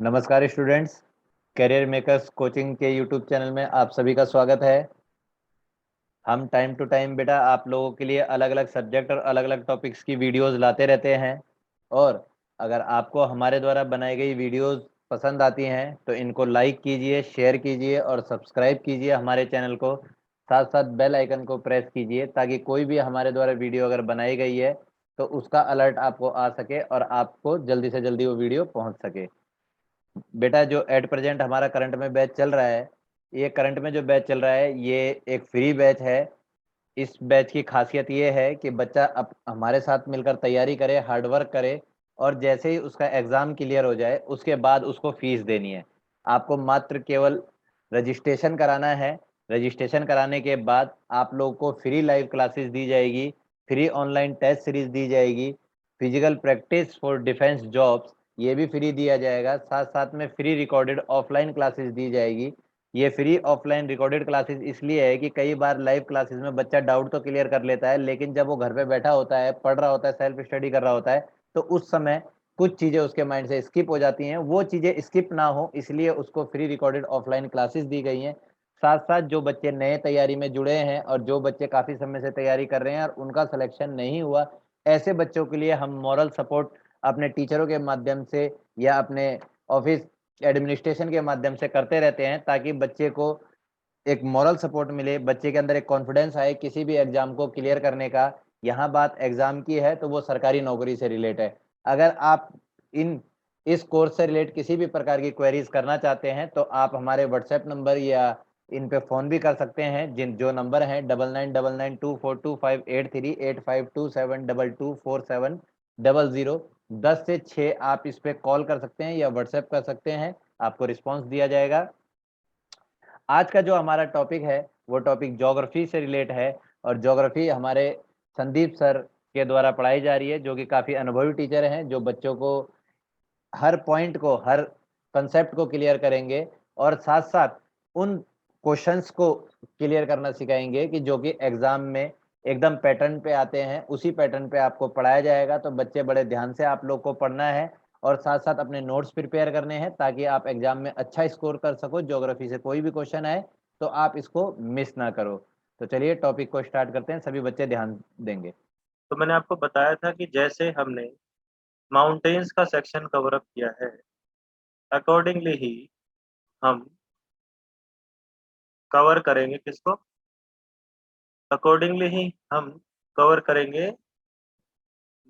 नमस्कार students. Career makers coaching के YouTube channel में आप सभी का स्वागत है। हम टाइम टू टाइम बेटा आप लोगों के लिए अलग अलग सब्जेक्ट और अलग अलग टॉपिक्स की वीडियोस लाते रहते हैं। और अगर आपको हमारे द्वारा बनाई गई वीडियोस पसंद आती हैं तो इनको लाइक कीजिए, शेयर कीजिए और सब्सक्राइब कीजिए हमारे चैनल को। साथ साथ बेल आइकन को प्रेस कीजिए ताकि कोई भी हमारे द्वारा वीडियो अगर बनाई गई है तो उसका अलर्ट आपको आ सके और आपको जल्दी से जल्दी वो वीडियो पहुंच सके। बेटा जो एट प्रेजेंट हमारा करंट में बैच चल रहा है, ये करंट में जो बैच चल रहा है ये एक फ्री बैच है। इस बैच की खासियत ये है कि बच्चा अब हमारे साथ मिलकर तैयारी करे, हार्डवर्क करे और जैसे ही उसका एग्जाम क्लियर हो जाए उसके बाद उसको फीस देनी है। आपको मात्र केवल रजिस्ट्रेशन कराना है। रजिस्ट्रेशन कराने के बाद आप लोगों को फ्री लाइव क्लासेस दी जाएगी, फ्री ऑनलाइन टेस्ट सीरीज दी जाएगी, physical practice for defence jobs ये भी फ्री दिया जाएगा। साथ साथ में फ्री रिकॉर्डेड ऑफलाइन क्लासेस दी जाएगी। ये फ्री ऑफलाइन रिकॉर्डेड क्लासेस इसलिए है कि कई बार लाइव क्लासेस में बच्चा डाउट तो क्लियर कर लेता है, लेकिन जब वो घर पे बैठा होता है, पढ़ रहा होता है, सेल्फ स्टडी कर रहा होता है, तो उस समय कुछ चीजें उसके माइंड से स्किप हो जाती हैं। वो चीजें स्किप ना हो इसलिए उसको फ्री रिकॉर्डेड ऑफलाइन क्लासेस दी गई हैं। साथ साथ जो बच्चे नए तैयारी में जुड़े हैं और जो बच्चे काफी समय से तैयारी कर रहे हैं और उनका सिलेक्शन नहीं हुआ, ऐसे बच्चों के लिए हम मॉरल सपोर्ट अपने टीचरों के माध्यम से या अपने ऑफिस एडमिनिस्ट्रेशन के माध्यम से करते रहते हैं ताकि बच्चे को एक मॉरल सपोर्ट मिले, बच्चे के अंदर एक कॉन्फिडेंस आए किसी भी एग्जाम को क्लियर करने का। यहाँ बात एग्जाम की है तो वो सरकारी नौकरी से रिलेट है। अगर आप इन इस कोर्स से रिलेट किसी भी प्रकार की क्वेरीज करना चाहते हैं तो आप हमारे व्हाट्सएप नंबर या इन पे फोन भी कर सकते हैं, जिन जो नंबर है 9999242583 8527224700। 10 से 6 आप इस पे कॉल कर सकते हैं या व्हाट्सएप कर सकते हैं, आपको रिस्पांस दिया जाएगा। आज का जो हमारा टॉपिक है वो टॉपिक ज्योग्राफी से रिलेट है और ज्योग्राफी हमारे संदीप सर के द्वारा पढ़ाई जा रही है, जो कि काफ़ी अनुभवी टीचर हैं, जो बच्चों को हर पॉइंट को, हर कंसेप्ट को क्लियर करेंगे और साथ साथ उन क्वेश्चंस को क्लियर करना सिखाएंगे कि जो कि एग्जाम में एकदम पैटर्न पे आते हैं। उसी पैटर्न पे आपको पढ़ाया जाएगा, तो बच्चे बड़े ध्यान से आप लोग को पढ़ना है और साथ साथ अपने नोट्स प्रिपेयर करने हैं ताकि आप एग्जाम में अच्छा स्कोर कर सको। ज्योग्राफी से कोई भी क्वेश्चन आए तो आप इसको मिस ना करो। तो चलिए टॉपिक को स्टार्ट करते हैं, सभी बच्चे ध्यान देंगे। तो मैंने आपको बताया था कि जैसे हमने माउंटेन्स का सेक्शन कवर अप किया है, अकॉर्डिंगली ही हम कवर करेंगे किसको? अकॉर्डिंगली ही हम कवर करेंगे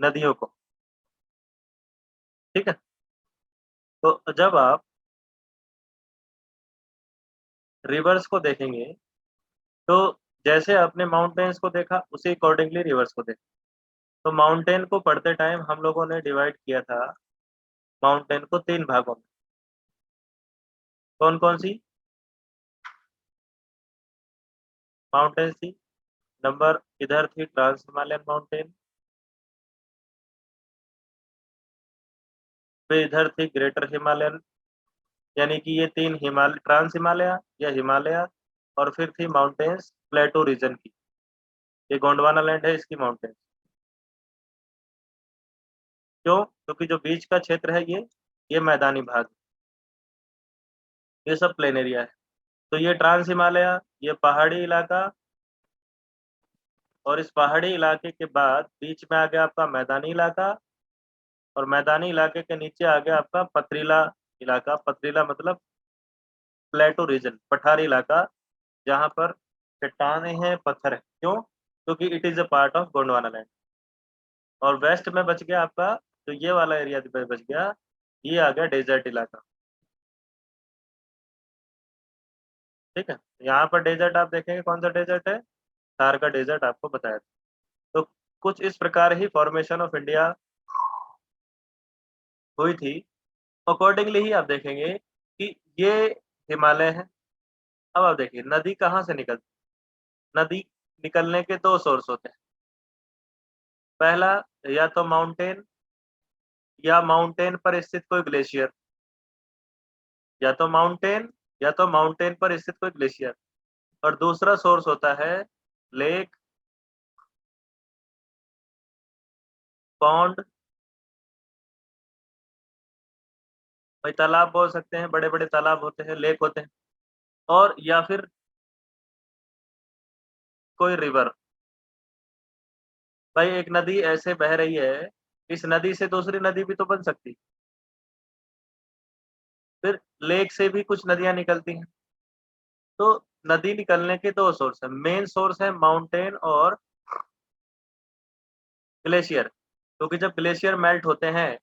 नदियों को। ठीक है। तो जब आप रिवर्स को देखेंगे तो जैसे आपने माउंटेन्स को देखा उसी अकॉर्डिंगली रिवर्स को देखा। तो माउंटेन को पढ़ते टाइम हम लोगों ने डिवाइड किया था माउंटेन को 3 भागों में। कौन कौन सी माउंटेन थी? नंबर इधर थी ट्रांस हिमालयन माउंटेन, फिर इधर थी ग्रेटर हिमालयन, यानी कि ये 3 हिमालय, ट्रांस हिमालय या हिमालय, और फिर थी माउंटेन्स प्लेटो रीजन की। ये गोंडवाना लैंड है, इसकी माउंटेन। क्यों? क्योंकि जो बीच का क्षेत्र है ये मैदानी भाग, ये सब प्लेन एरिया है। तो ये ट्रांस हिमालय, ये पहाड़ी इलाका, और इस पहाड़ी इलाके के बाद बीच में आ गया आपका मैदानी इलाका, और मैदानी इलाके के नीचे आ गया आपका पथरीला इलाका। पथरीला मतलब प्लेटो रीजन, पठारी इलाका, जहाँ पर चट्टाने हैं, पत्थर है। क्यों? क्योंकि it is a part of Gondwana land. और वेस्ट में बच गया आपका, जो ये वाला एरिया बच गया, ये आ गया डेजर्ट इलाका। ठीक है। यहाँ पर डेजर्ट आप देखेंगे, कौन सा डेजर्ट है? थार का डेजर्ट आपको बताया था। तो कुछ इस प्रकार ही फॉर्मेशन ऑफ इंडिया हुई थी। अकॉर्डिंगली ही आप देखेंगे कि ये हिमालय है। अब आप देखिए नदी कहाँ से निकलती। नदी निकलने के 2 सोर्स होते हैं। पहला, या तो माउंटेन, या माउंटेन पर स्थित कोई ग्लेशियर। या तो माउंटेन, या तो माउंटेन पर स्थित कोई ग्लेशियर। और दूसरा सोर्स होता है लेक, पॉन्ड, भाई तालाब बोल सकते हैं, बड़े बड़े तालाब होते हैं, लेक होते हैं, और या फिर कोई रिवर। भाई एक नदी ऐसे बह रही है, इस नदी से दूसरी नदी भी तो बन सकती। फिर लेक से भी कुछ नदियां निकलती हैं। तो नदी निकलने के दो सोर्स है, मेन सोर्स है माउंटेन और ग्लेशियर, क्योंकि जब ग्लेशियर मेल्ट होते हैं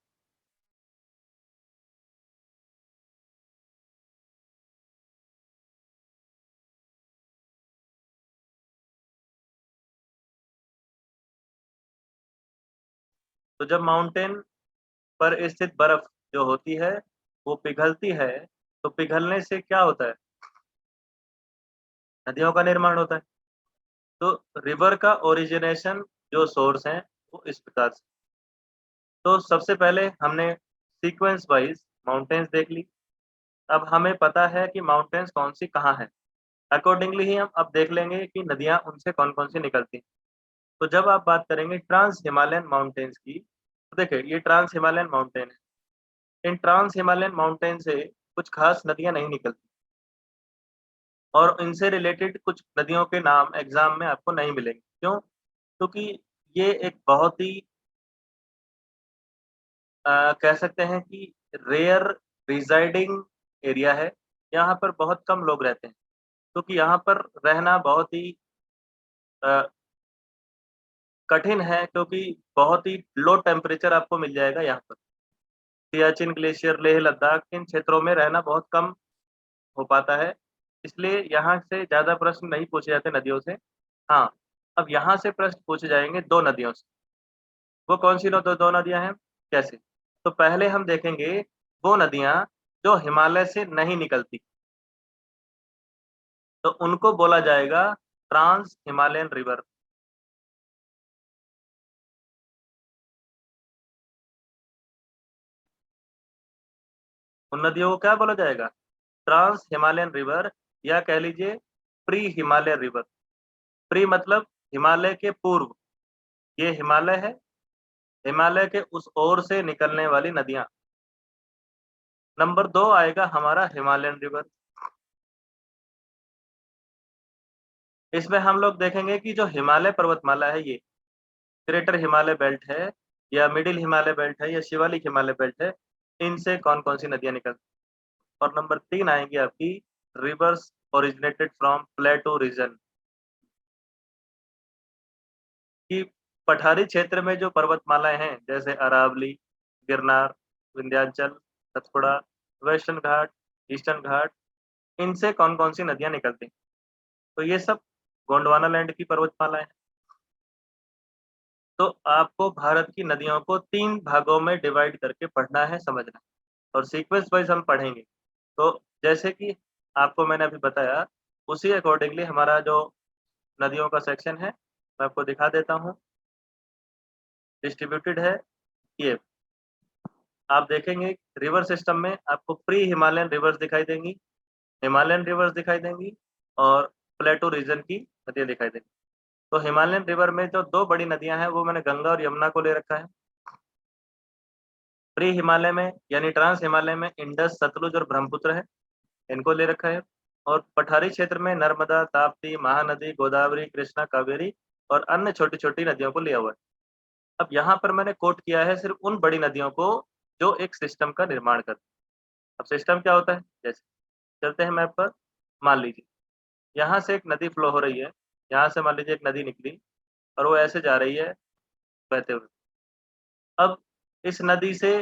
तो जब माउंटेन पर स्थित बर्फ जो होती है वो पिघलती है, तो पिघलने से क्या होता है, नदियों का निर्माण होता है। तो रिवर का ओरिजिनेशन जो सोर्स है वो इस प्रकार से। तो सबसे पहले हमने सीक्वेंस वाइज माउंटेन्स देख ली। अब हमें पता है कि माउंटेन्स कौन सी कहाँ है, अकॉर्डिंगली ही हम अब देख लेंगे कि नदियां उनसे कौन कौन सी निकलती हैं। तो जब आप बात करेंगे ट्रांस हिमालयन माउंटेन्स की, तो देखिए ये ट्रांस हिमालयन माउंटेन है। इन ट्रांस हिमालयन माउंटेन से कुछ खास नदियां नहीं निकलती, और इनसे रिलेटेड कुछ नदियों के नाम एग्जाम में आपको नहीं मिलेंगे। क्यों? क्योंकि ये एक बहुत ही कह सकते हैं कि रेयर रिजाइडिंग एरिया है। यहाँ पर बहुत कम लोग रहते हैं, क्योंकि यहाँ पर रहना बहुत ही अ, कठिन है, क्योंकि बहुत ही लो टेम्परेचर आपको मिल जाएगा यहाँ पर। सियाचिन ग्लेशियर, लेह लद्दाख, इन क्षेत्रों में रहना बहुत कम हो पाता है, इसलिए यहाँ से ज़्यादा प्रश्न नहीं पूछे जाते नदियों से। हाँ, अब यहाँ से प्रश्न पूछे जाएंगे दो नदियों से। वो कौन सी दो नदियां हैं, कैसे? तो पहले हम देखेंगे वो नदियां जो हिमालय से नहीं निकलती, तो उनको बोला जाएगा ट्रांस हिमालयन रिवर। उन नदियों को क्या बोला जाएगा? ट्रांस हिमालयन रिवर, या कह लीजिए प्री हिमालय रिवर। प्री मतलब हिमालय के पूर्व, ये हिमालय है, हिमालय के उस ओर से निकलने वाली नदियां। नंबर दो आएगा हमारा हिमालयन रिवर। इसमें हम लोग देखेंगे कि जो हिमालय पर्वतमाला है, ये ग्रेटर हिमालय बेल्ट है, या मिडिल हिमालय बेल्ट है, या शिवालिक हिमालय बेल्ट है, इनसे कौन कौन सी नदियां निकलती। और नंबर तीन आएंगी आपकी reverse originated from plateau region, कि पठारी क्षेत्र में जो पर्वतमालाएं हैं जैसे अरावली, गिरनार, विंध्याचल, सतपुड़ा, वेस्टर्न घाट, ईस्टर्न घाट, इनसे कौन कौन सी नदियां निकलती हैं। तो ये सब गोंडवाना लैंड की पर्वतमाला है। तो आपको भारत की नदियों को तीन भागों में डिवाइड करके पढ़ना है, समझना है, और सीक्वेंस वाइज हम पढ़ेंगे। तो जैसे कि आपको मैंने अभी बताया, उसी अकॉर्डिंगली हमारा जो नदियों का सेक्शन है मैं आपको दिखा देता हूँ, डिस्ट्रीब्यूटेड है ये। आप देखेंगे रिवर सिस्टम में आपको प्री हिमालयन रिवर्स दिखाई देंगी, हिमालयन रिवर्स दिखाई देंगी, और प्लेटो रीजन की नदियां दिखाई देंगी। तो हिमालयन रिवर में जो दो बड़ी नदियां हैं वो मैंने गंगा और यमुना को ले रखा है। प्री हिमालय में यानी ट्रांस हिमालय में इंडस, सतलुज और ब्रह्मपुत्र है, इनको ले रखा है। और पठारी क्षेत्र में नर्मदा, ताप्ती, महानदी, गोदावरी, कृष्णा, कावेरी और अन्य छोटी छोटी नदियों को लिया हुआ है। अब यहाँ पर मैंने कोट किया है सिर्फ उन बड़ी नदियों को जो एक सिस्टम का निर्माण करती है। अब सिस्टम क्या होता है, जैसे चलते हैं मैप पर। मान लीजिए यहाँ से एक नदी फ्लो हो रही है, यहाँ से मान लीजिए एक नदी निकली और वो ऐसे जा रही है बहते हुए। अब इस नदी से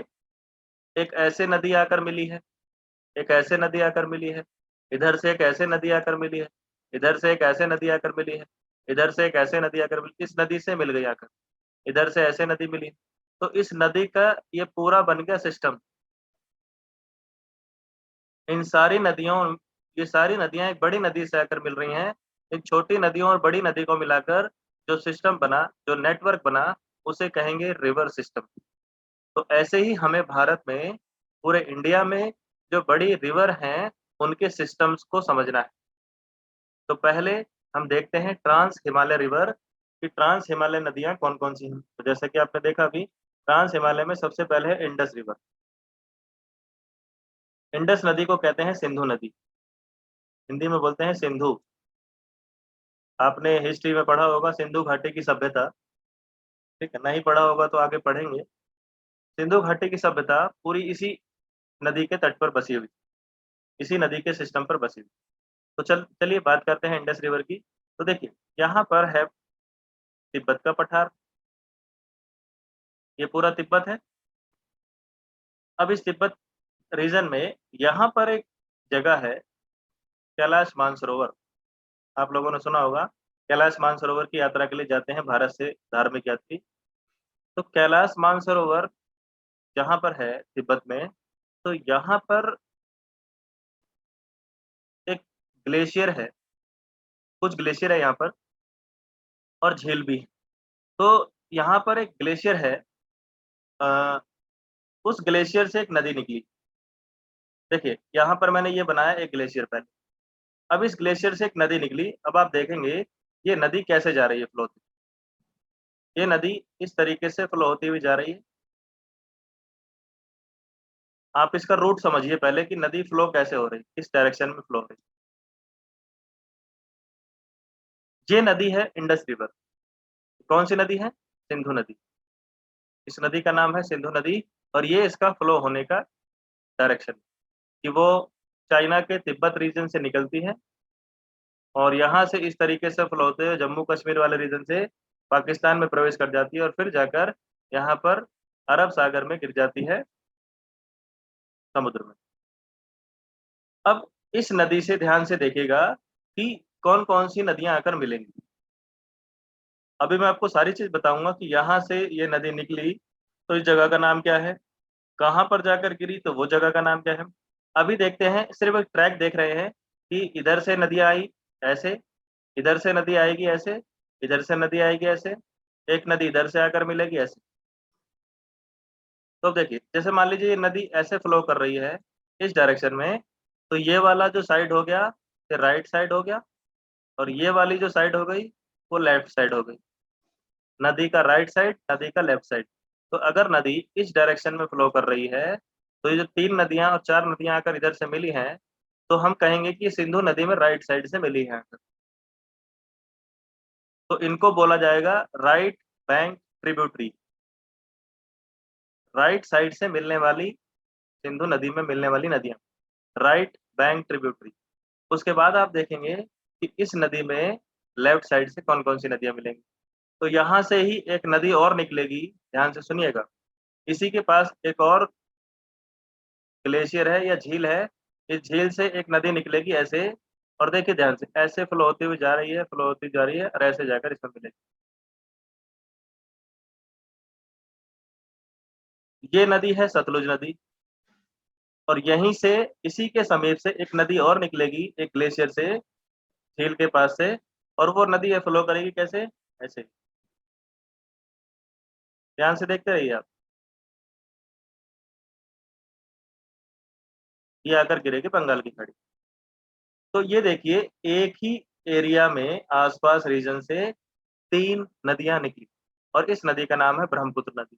एक ऐसे नदी आकर मिली है, एक ऐसे नदी आकर मिली है, इधर से एक ऐसे नदी आकर मिली है, इधर से एक ऐसे नदी आकर मिली है, इधर से एक ऐसे नदी आकर मिली, इस नदी से मिल गई आकर, इधर से ऐसे नदी मिली। तो इस नदी का ये पूरा बन गया सिस्टम। इन सारी नदियों, ये सारी नदियां एक बड़ी नदी से आकर मिल रही हैं। इन छोटी नदियों और बड़ी नदी को मिलाकर जो सिस्टम बना, जो नेटवर्क बना, उसे कहेंगे रिवर सिस्टम। तो ऐसे ही हमें भारत में, पूरे इंडिया में जो बड़ी रिवर हैं उनके सिस्टम्स को समझना है। तो पहले हम देखते हैं ट्रांस हिमालय रिवर की ट्रांस हिमालय नदियां कौन कौन सी हैं। तो जैसे कि आपने देखा अभी, ट्रांस हिमालय में सबसे पहले है इंडस रिवर। इंडस नदी को कहते हैं सिंधु नदी, हिंदी में बोलते हैं सिंधु। आपने हिस्ट्री में पढ़ा होगा सिंधु घाटी की सभ्यता, ठीक है, नहीं पढ़ा होगा तो आगे पढ़ेंगे। सिंधु घाटी की सभ्यता पूरी इसी नदी के तट पर बसी हुई, इसी नदी के सिस्टम पर बसी हुई। तो चलिए बात करते हैं इंडस रिवर की। तो देखिए यहाँ पर है तिब्बत का पठार, ये पूरा तिब्बत है। अब इस तिब्बत रीजन में यहाँ पर एक जगह है कैलाश मानसरोवर, आप लोगों ने सुना होगा। कैलाश मानसरोवर की यात्रा के लिए जाते हैं भारत से धार्मिक यात्री। तो कैलाश मानसरोवर जहाँ पर है तिब्बत में, तो यहाँ पर एक ग्लेशियर है, कुछ ग्लेशियर है यहाँ पर, और झील भी है। तो यहाँ पर एक ग्लेशियर है, अ, उस ग्लेशियर से एक नदी निकली। देखिए यहाँ पर मैंने ये बनाया एक ग्लेशियर पहले, अब इस ग्लेशियर से एक नदी निकली। अब आप देखेंगे ये नदी कैसे जा रही है फ्लो होती, ये नदी इस तरीके से फ्लो होती हुई जा रही है। आप इसका रूट समझिए पहले कि नदी फ्लो कैसे हो रही, किस डायरेक्शन में फ्लो हो रही। ये नदी है इंडस रिवर। कौन सी नदी है? सिंधु नदी। इस नदी का नाम है सिंधु नदी, और ये इसका फ्लो होने का डायरेक्शन कि वो चाइना के तिब्बत रीजन से निकलती है और यहाँ से इस तरीके से फ्लो होते हुए जम्मू कश्मीर वाले रीजन से पाकिस्तान में प्रवेश कर जाती है और फिर जाकर यहाँ पर अरब सागर में गिर जाती है समुद्र में। अब इस नदी से ध्यान से देखिएगा कि कौन कौन सी नदियां आकर मिलेंगी। अभी मैं आपको सारी चीज बताऊंगा कि यहाँ से ये नदी निकली तो इस जगह का नाम क्या है, कहाँ पर जाकर गिरी तो वो जगह का नाम क्या है। अभी देखते हैं, सिर्फ एक ट्रैक देख रहे हैं कि इधर से नदी आई ऐसे, इधर से नदी आएगी ऐसे, इधर से नदी आएगी ऐसे, एक नदी इधर से आकर मिलेगी ऐसे। तो देखिए जैसे मान लीजिए ये नदी ऐसे फ्लो कर रही है इस डायरेक्शन में, तो ये वाला जो साइड हो गया ये राइट साइड हो गया, और ये वाली जो साइड हो गई वो लेफ्ट साइड हो गई। नदी का राइट साइड, नदी का लेफ्ट साइड। तो अगर नदी इस डायरेक्शन में फ्लो कर रही है तो ये जो 3 नदियां और 4 नदियां आकर इधर से मिली हैं, तो हम कहेंगे कि सिंधु नदी में राइट साइड से मिली है। तो इनको बोला जाएगा right bank tributary, right side से मिलने वाली, सिंधु नदी में मिलने वाली नदियां, राइट बैंक ट्रिब्यूटरी। उसके बाद आप देखेंगे कि इस नदी में लेफ्ट साइड से कौन कौन सी नदियां मिलेंगी। तो यहाँ से ही एक नदी और निकलेगी, ध्यान से सुनिएगा। इसी के पास एक और ग्लेशियर है या झील है, इस झील से एक नदी निकलेगी ऐसे, और देखिए ध्यान से ऐसे फ्लो होती हुई जा रही है, फ्लो होती जा रही है और ऐसे जाकर इसमें मिलेगी। ये नदी है सतलुज नदी, और यहीं से इसी के समीप से एक नदी और निकलेगी एक ग्लेशियर से, झील के पास से, और वो नदी है फ्लो करेगी कैसे, ऐसे। ध्यान से देखते रहिए आप, ये आकर गिरेगी बंगाल की खाड़ी। तो ये देखिए एक ही एरिया में आसपास रीजन से 3 नदियां निकली, और इस नदी का नाम है ब्रह्मपुत्र नदी।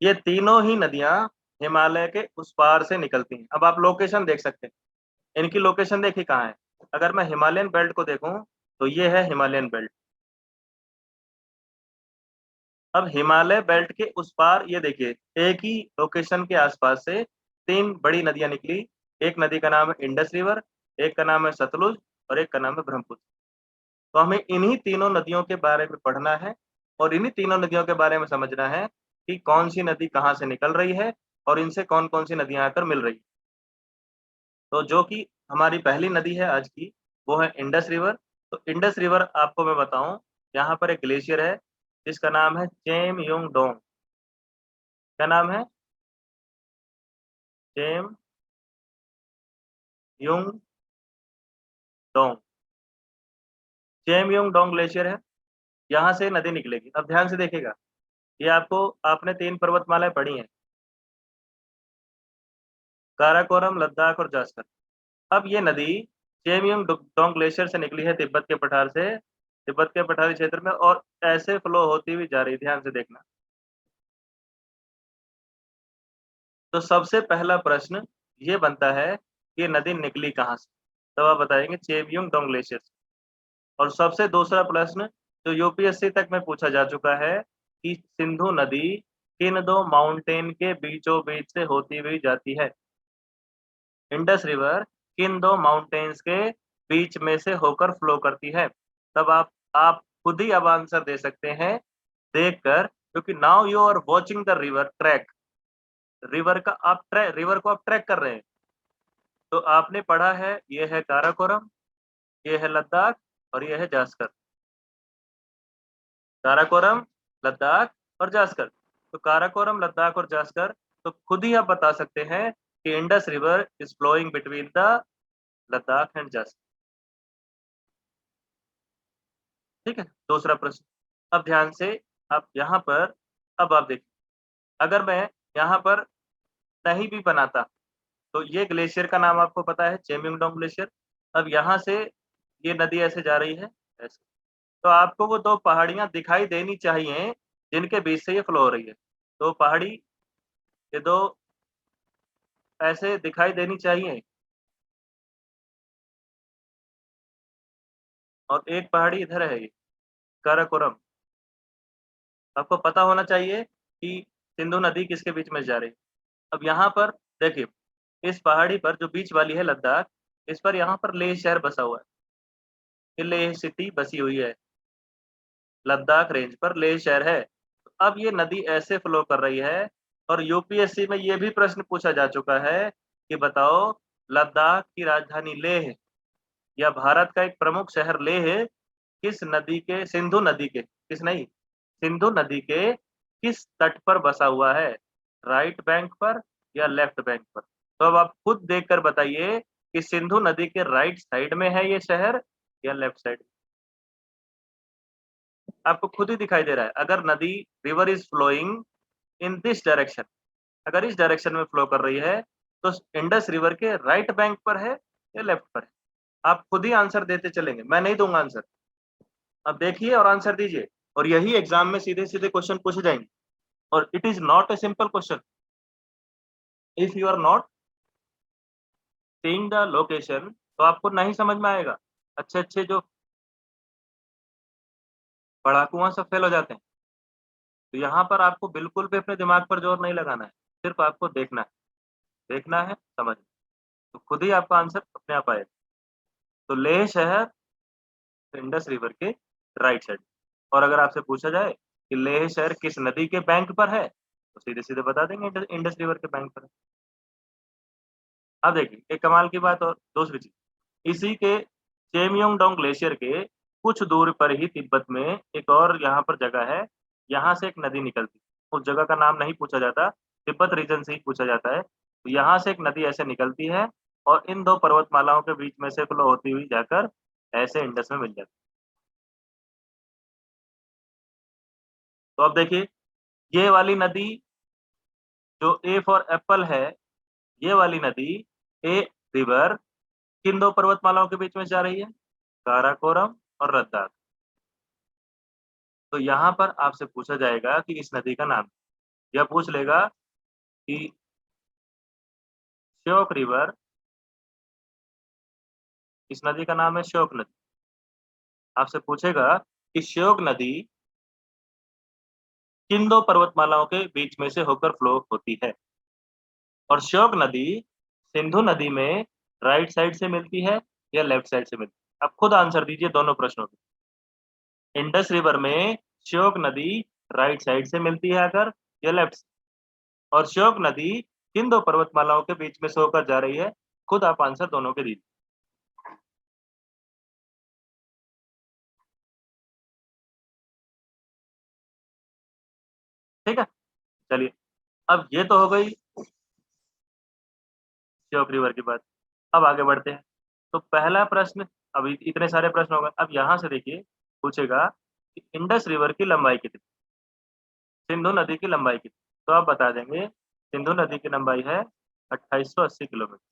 ये तीनों ही नदियां हिमालय के उस पार से निकलती हैं। अब आप लोकेशन देख सकते हैं, इनकी लोकेशन देखिए कहाँ है। अगर मैं हिमालयन बेल्ट को देखूं तो ये है हिमालयन बेल्ट। अब हिमालय बेल्ट के उस पार ये देखिए एक ही लोकेशन के आसपास से 3 बड़ी नदियां निकली। एक नदी का नाम है इंडस रिवर, एक का नाम है सतलुज, और एक का नाम है ब्रह्मपुत्र। तो हमें इन्हीं तीनों नदियों के बारे में पढ़ना है और इन्हीं तीनों नदियों के बारे में समझना है कि कौन सी नदी कहाँ से निकल रही है और इनसे कौन कौन सी नदियां आकर मिल रही है। तो जो कि हमारी पहली नदी है आज की, वो है इंडस रिवर। तो इंडस रिवर आपको मैं बताऊं, यहाँ पर एक ग्लेशियर है जिसका नाम है चेम युंग डोंग। क्या नाम है? चेम युंग डोंग। चेम युंग डोंग ग्लेशियर है, यहाँ से नदी निकलेगी। अब ध्यान से देखिएगा, ये आपको, आपने 3 पर्वतमालाएं पढ़ी हैं, काराकोरम, लद्दाख और जास्कर। अब ये नदी चेमयंग डोंग ग्लेशियर से निकली है तिब्बत के पठार से, तिब्बत के पठारी क्षेत्र में, और ऐसे फ्लो होती हुई जा रही है। ध्यान से देखना। तो सबसे पहला प्रश्न ये बनता है कि ये नदी निकली कहाँ से, तब आप बताएंगे चेमयुंगडोंग ग्लेशियर से। और सबसे दूसरा प्रश्न जो यूपीएससी तक में पूछा जा चुका है कि सिंधु नदी किन दो माउंटेन के बीचों बीच से होती हुई जाती है। इंडस रिवर किन दो माउंटेन्स के बीच में से होकर फ्लो करती है। तब आप खुद ही अब आंसर दे सकते हैं देखकर, क्योंकि now you are watching the river track. River को आप ट्रैक कर रहे हैं। तो आपने पढ़ा है, ये है काराकोरम, ये है लद्दाख और ये है जास्कर। काराकोरम, लद्दाख और जास्कर। तो काराकोरम, लद्दाख और जास्कर, तो खुद ही आप बता सकते हैं कि Indus river is flowing between the Ladakh and Zanskar. ठीक है, दूसरा प्रश्न। अब ध्यान से आप यहाँ पर, अब आप देखिए, अगर मैं यहाँ पर नहीं भी बनाता तो ये ग्लेशियर का नाम आपको पता है, चेमयुंगडोंग ग्लेशियर। अब यहाँ से ये नदी ऐसे जा रही है, ऐसे। तो आपको वो दो पहाड़ियां दिखाई देनी चाहिए जिनके बीच से ये फ्लो हो रही है। दो पहाड़ी, ये दो ऐसे दिखाई देनी चाहिए, और एक पहाड़ी इधर है, ये काराकोरम। आपको पता होना चाहिए कि सिंधु नदी किसके बीच में जा रही है। अब यहाँ पर देखिए, इस पहाड़ी पर जो बीच वाली है लद्दाख, इस पर यहाँ पर लेह शहर बसा हुआ है, ये लेह सिटी बसी हुई है, लद्दाख रेंज पर लेह शहर है। अब ये नदी ऐसे फ्लो कर रही है, और यूपीएससी में ये भी प्रश्न पूछा जा चुका है कि बताओ लद्दाख की राजधानी लेह या भारत का एक प्रमुख शहर लेह किस नदी के, सिंधु नदी के, किस नहीं, सिंधु नदी के किस तट पर बसा हुआ है, राइट बैंक पर या लेफ्ट बैंक पर। तो अब आप खुद देखकर बताइए कि सिंधु नदी के राइट साइड में है ये शहर या लेफ्ट साइड। आपको खुद ही दिखाई दे रहा है, अगर नदी, river is flowing in this direction, अगर इस डायरेक्शन में फ्लो कर रही है तो इंडस रिवर के राइट बैंक पर है या लेफ्ट पर है। आप खुद ही आंसर देते चलेंगे, मैं नहीं दूंगा आंसर। अब देखिए और आंसर दीजिए, और यही एग्जाम में सीधे सीधे क्वेश्चन पूछे जाएंगे। और it is not a simple question. If you are not seeing the location तो आपको नहीं समझ में आएगा। अच्छे अच्छे जो पढ़ाकू सब फेल हो जाते हैं। तो यहाँ पर आपको बिल्कुल भी अपने दिमाग पर जोर नहीं लगाना है, सिर्फ आपको देखना है, देखना है, समझना। तो खुद ही आपका आंसर अपने आप आएगा। तो लेह शहर इंडस रिवर के राइट साइड। और अगर आपसे पूछा जाए कि लेह शहर किस नदी के बैंक पर है, तो सीधे सीधे बता देंगे इंडस रिवर के बैंक पर है। अब देखिए एक कमाल की बात और दूसरी चीज, इसी के चेमयोंगडोंग ग्लेशियर के कुछ दूर पर ही तिब्बत में एक और यहाँ पर जगह है, यहाँ से एक नदी निकलती है। उस जगह का नाम नहीं पूछा जाता, तिब्बत रीजन से ही पूछा जाता है। तो यहाँ से एक नदी ऐसे निकलती है, और इन दो पर्वतमालाओं के बीच में से फ्लो होती हुई जाकर ऐसे इंडस में मिल जाती है। तो अब देखिए, ये वाली नदी जो ए फॉर एप्पल है, ये वाली नदी, ए रिवर, किन दो पर्वतमालाओं के बीच में जा रही है, काराकोरम और लद्दाख। तो यहाँ पर आपसे पूछा जाएगा कि इस नदी का नाम, या पूछ लेगा कि श्योक रिवर, इस नदी का नाम है श्योक नदी। आपसे पूछेगा कि श्योक नदी किन दो पर्वतमालाओं के बीच में से होकर फ्लो होती है। और श्योक नदी सिंधु नदी में राइट साइड से मिलती है या लेफ्ट साइड से मिलती है। आप खुद आंसर दीजिए दोनों प्रश्नों के। इंडस रिवर में श्योक नदी राइट साइड से मिलती है अगर, या लेफ्ट से। और श्योक नदी किन दो पर्वतमालाओं के बीच में से होकर जा रही है, खुद आप आंसर दोनों के दीजिए। ठीक है, चलिए, अब ये तो हो गई श्योक रिवर की बात। अब आगे बढ़ते हैं। तो पहला प्रश्न, अभी इतने सारे प्रश्न हो गए। अब यहाँ से देखिए, पूछेगा कि इंडस रिवर की लंबाई कितनी, सिंधु नदी की लंबाई कितनी। तो आप बता देंगे सिंधु नदी की लंबाई है 2880 किलोमीटर।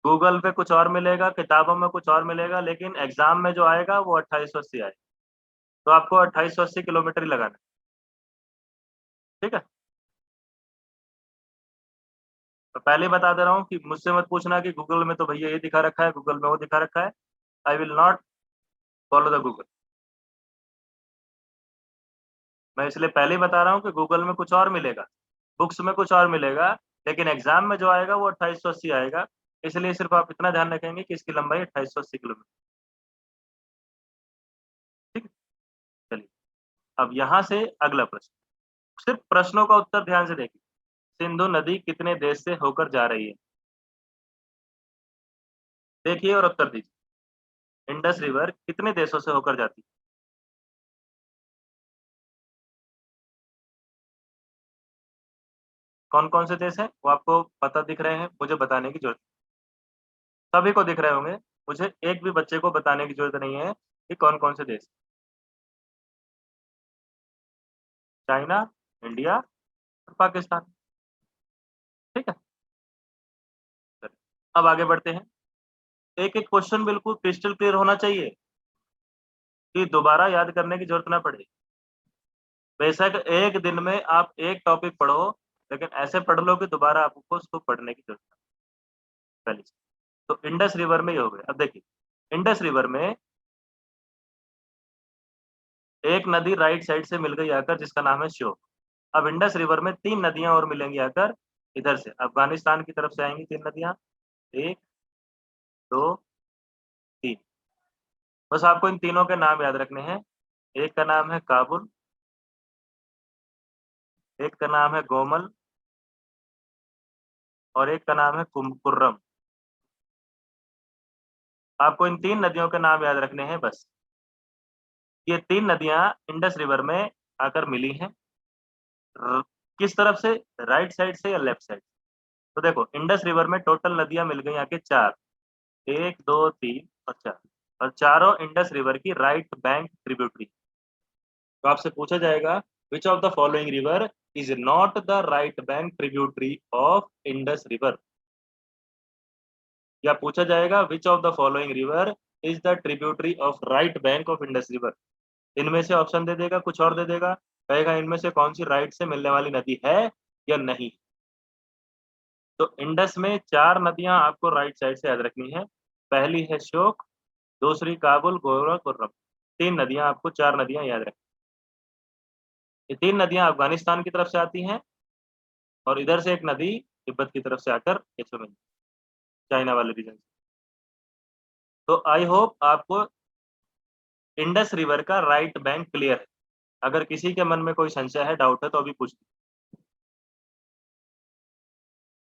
गूगल पे कुछ और मिलेगा, किताबों में कुछ और मिलेगा, लेकिन एग्जाम में जो आएगा वो 2880 आएगा। तो आपको 2880 किलोमीटर ही लगाना है। ठीक है। तो पहले बता दे रहा हूँ कि मुझसे मत पूछना कि गूगल में तो भैया ये दिखा रखा है, गूगल में वो दिखा रखा है। I will not follow the Google. मैं इसलिए पहले ही बता रहा हूँ कि गूगल में कुछ और मिलेगा, बुक्स में कुछ और मिलेगा, लेकिन एग्जाम में जो आएगा वो 2880 आएगा। इसलिए सिर्फ आप इतना ध्यान रखेंगे कि इसकी लंबाई 2880 किलोमीटर। ठीक है, चलिए अब यहाँ से अगला प्रश्न। सिर्फ प्रश्नों का उत्तर ध्यान से देखिए। सिंधु नदी कितने देश से होकर जा रही है? देखिए और उत्तर दीजिए। इंडस रिवर कितने देशों से होकर जाती है? कौन कौन से देश हैं वो आपको पता दिख रहे हैं, मुझे बताने की जरूरत सभी को दिख रहे होंगे। मुझे एक भी बच्चे को बताने की जरूरत नहीं है कि कौन कौन से देश। चाइना, इंडिया और पाकिस्तान। ठीक है, चलिए, अब आगे बढ़ते हैं। एक एक क्वेश्चन बिल्कुल क्रिस्टल क्लियर होना चाहिए कि दोबारा याद करने की जरूरत ना पड़े। बेशक एक दिन में आप एक टॉपिक पढ़ो, लेकिन ऐसे पढ़ लो कि दोबारा आपको उसको पढ़ने की जरूरत ना पहले से। तो इंडस रिवर में ये हो गया। अब देखिए, इंडस रिवर में एक नदी राइट साइड से मिल गई आकर, जिसका नाम है श्योक। अब इंडस रिवर में 3 नदियां और मिलेंगी आकर, इधर से अफगानिस्तान की तरफ से आएंगी 3 नदियां। 1, 2, 3। बस आपको इन तीनों के नाम याद रखने हैं। एक का नाम है काबुल, एक का नाम है गोमल, और एक का नाम है कुर्रम। आपको इन 3 नदियों के नाम याद रखने हैं बस। ये 3 नदियां इंडस रिवर में आकर मिली हैं। किस तरफ से? राइट साइड से या लेफ्ट साइड? तो देखो, इंडस रिवर में टोटल नदियां मिल गई आके 4। 1, 2, 3 और 4। और चारों इंडस रिवर की राइट बैंक ट्रिब्यूटरी। तो आपसे पूछा जाएगा which of the following river is not the right bank tributary of Indus river, या पूछा जाएगा which of the following river is the tributary of right bank of Indus river. इनमें से option दे देगा, कुछ और दे देगा, कहेगा इनमें से कौन सी राइट से मिलने वाली नदी है या नहीं। तो इंडस में 4 नदियां आपको राइट साइड से याद रखनी है। पहली है श्योक, दूसरी काबुल, गोरखपुरम। 3 नदियां आपको, 4 नदियां याद रखनी। ये 3 नदियां अफगानिस्तान की तरफ से आती हैं, और इधर से एक नदी तिब्बत की तरफ से आकर इसमें मिलती है, चाइना वाले रीजन से। तो आई होप आपको इंडस रिवर का राइट बैंक क्लियर है। अगर किसी के मन में कोई संशय है, डाउट है, तो अभी पूछ लीजिए।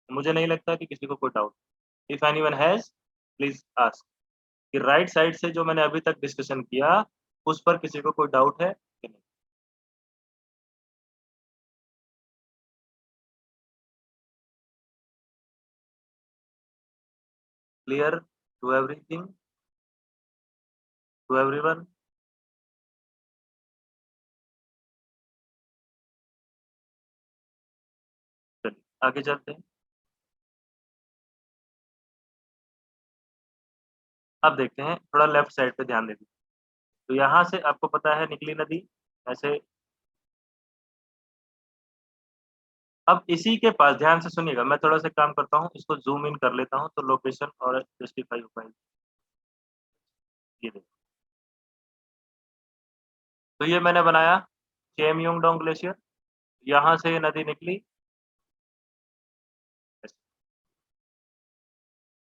मुझे नहीं लगता कि किसी को कोई doubt. If anyone has, please ask. कि राइट साइड से जो मैंने अभी तक डिस्कशन किया, उस पर किसी को कोई डाउट है कि नहीं? Clear to everything, to everyone? चलिए आगे चलते हैं। अब देखते हैं, थोड़ा लेफ्ट साइड पे ध्यान दीजिए। तो यहाँ से आपको पता है निकली नदी ऐसे। अब इसी के पास ध्यान से सुनिएगा, मैं थोड़ा सा काम करता हूँ, इसको जूम इन कर लेता हूँ तो लोकेशन और जस्टिफाई हो पाएगी। ये देखो, तो ये मैंने बनाया चेमयुंगडोंग ग्लेशियर। यहाँ से ये नदी निकली।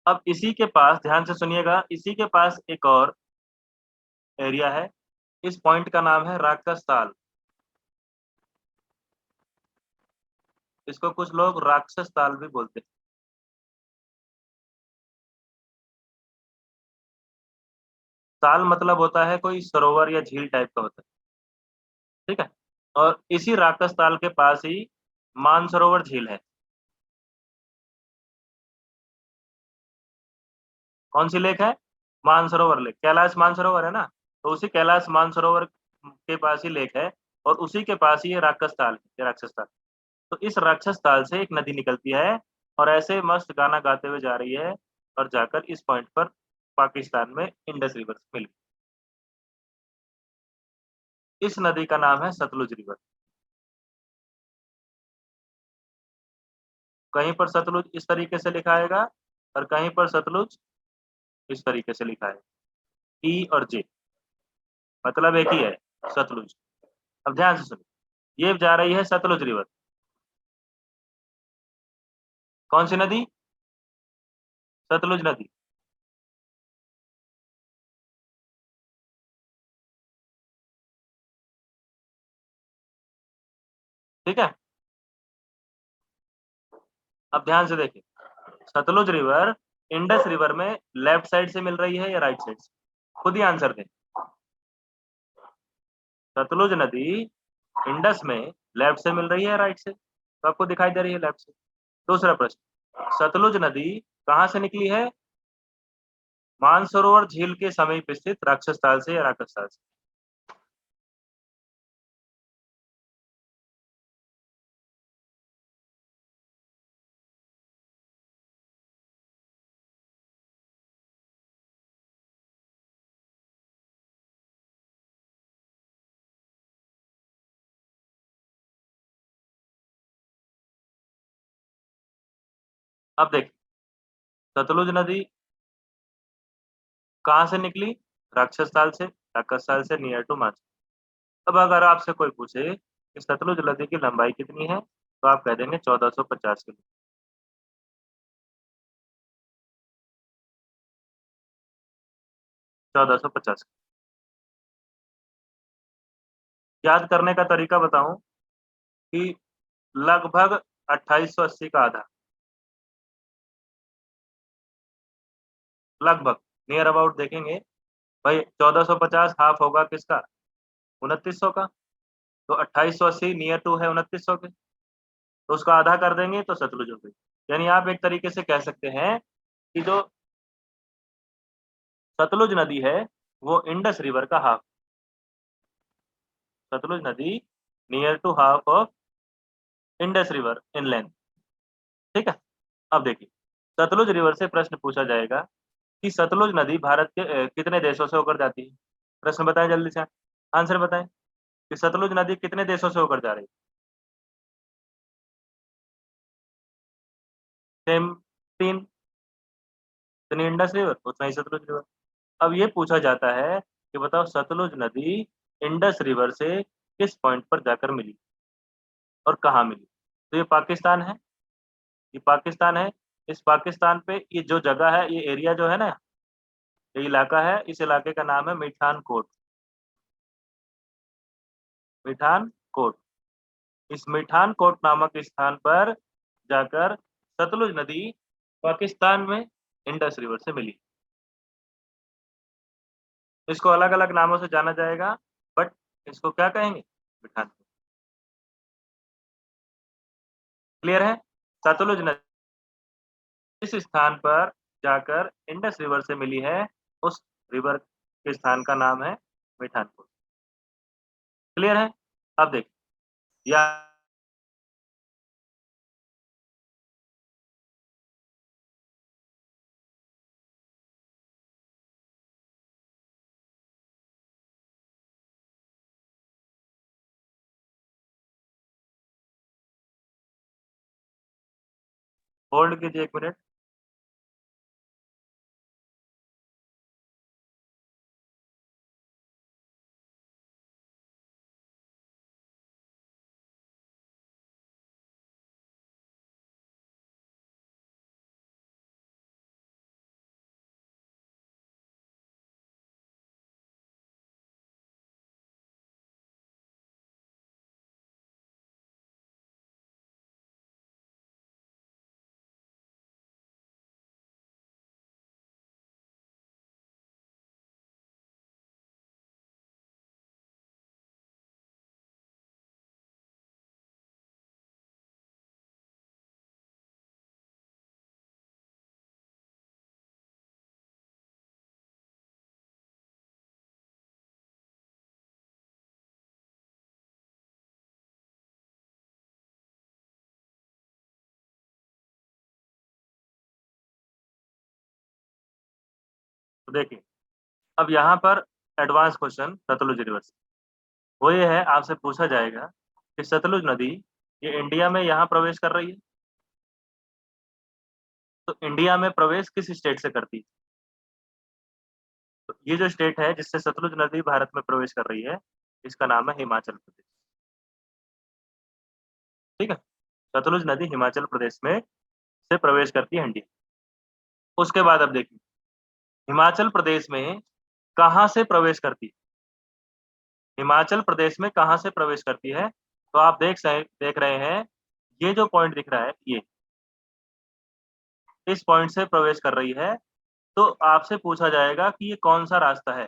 अब इसी के पास ध्यान से सुनिएगा, इसी के पास एक और एरिया है। इस पॉइंट का नाम है राक्षस ताल। इसको कुछ लोग राक्षस ताल भी बोलते हैं। ताल मतलब होता है कोई सरोवर या झील टाइप का होता है। ठीक है, और इसी राक्षस ताल के पास ही मानसरोवर झील है। कौन सी लेक है? मानसरोवर लेक। कैलाश मानसरोवर है ना, तो उसी कैलाश मानसरोवर के पास ही लेक है, और उसी के पास ही ये राक्षस ताल है, ये राक्षस ताल। तो इस राक्षस ताल से एक नदी निकलती है, और ऐसे मस्त गाना गाते हुए जा रही है, और जाकर इस पॉइंट पर पाकिस्तान में इंडस रिवर से मिल गई। इस नदी का नाम है सतलुज रिवर। कहीं पर सतलुज इस तरीके से लिखाएगा और कहीं पर सतलुज इस तरीके से लिखा है, ई और जे, मतलब एक ही है, सतलुज। अब ध्यान से सुनिए, ये जा रही है सतलुज रिवर। कौन सी नदी? सतलुज नदी। ठीक है, अब ध्यान से देखिए, सतलुज रिवर इंडस रिवर में लेफ्ट साइड से मिल रही है या राइट साइड से? खुद ही आंसर दें। सतलुज नदी इंडस में लेफ्ट से मिल रही है या राइट से? तो आपको दिखाई दे रही है लेफ्ट से। दूसरा प्रश्न, सतलुज नदी कहाँ से निकली है? मानसरोवर झील के समीप स्थित राक्षस ताल से या राक्षस ताल से? अब देखिए, सतलुज नदी कहाँ से निकली? राक्षस ताल से, राक्षस ताल से नियर टू मानसरोवर। अब अगर आपसे कोई पूछे कि सतलुज नदी की लंबाई कितनी है, तो आप कह देंगे 1450 किलोमीटर। 1450। याद करने का तरीका बताऊं कि लगभग 2880 का आधा, लगभग नियर अबाउट देखेंगे भाई। 1450 हाफ होगा किसका? 2900 का। तो 2880 नियर टू है 2900 के, तो उसका आधा कर देंगे तो सतलुज हो गई। यानी आप एक तरीके से कह सकते हैं कि जो सतलुज नदी है वो इंडस रिवर का हाफ। सतलुज नदी near to half of Indus river in length. ठीक है, अब देखिए, सतलुज रिवर से प्रश्न पूछा जाएगा कि सतलुज नदी भारत के कितने देशों से होकर जाती है? प्रश्न बताएं जल्दी से, आंसर बताएं कि सतलुज नदी कितने देशों से होकर जा रही है? सेम, तीन। इतनी इंडस रिवर उतना ही सतलुज रिवर। अब ये पूछा जाता है कि बताओ सतलुज नदी इंडस रिवर से किस पॉइंट पर जाकर मिली और कहाँ मिली? तो ये पाकिस्तान है, ये पाकिस्तान है। इस पाकिस्तान पे ये जो जगह है, ये एरिया जो है ना, ये इलाका है, इस इलाके का नाम है मिठान कोट। मिठान कोट। इस मिठान कोट नामक स्थान पर जाकर सतलुज नदी पाकिस्तान में इंडस रिवर से मिली। इसको अलग अलग नामों से जाना जाएगा, बट इसको क्या कहेंगे? मिठान। क्लियर है? सतलुज नदी इस स्थान पर जाकर इंडस रिवर से मिली है, उस रिवर के स्थान का नाम है मिठानपुर। क्लियर है? अब देखिए, या होल्ड कीजिए 1 मिनट। तो देखिए, अब यहाँ पर एडवांस क्वेश्चन सतलुज रिवर से, वो ये है, आपसे पूछा जाएगा कि सतलुज नदी ये इंडिया में यहाँ प्रवेश कर रही है, तो इंडिया में प्रवेश किस स्टेट से करती है? तो ये जो स्टेट है जिससे सतलुज नदी भारत में प्रवेश कर रही है, इसका नाम है हिमाचल प्रदेश। ठीक है, सतलुज नदी हिमाचल प्रदेश में से प्रवेश करती है इंडिया। उसके बाद अब देखिए, हिमाचल प्रदेश में कहाँ से प्रवेश करती है? हिमाचल प्रदेश में कहाँ से प्रवेश करती है? तो आप देख रहे हैं, ये जो पॉइंट दिख रहा है, ये इस पॉइंट से प्रवेश कर रही है। तो आपसे पूछा जाएगा कि ये कौन सा रास्ता है?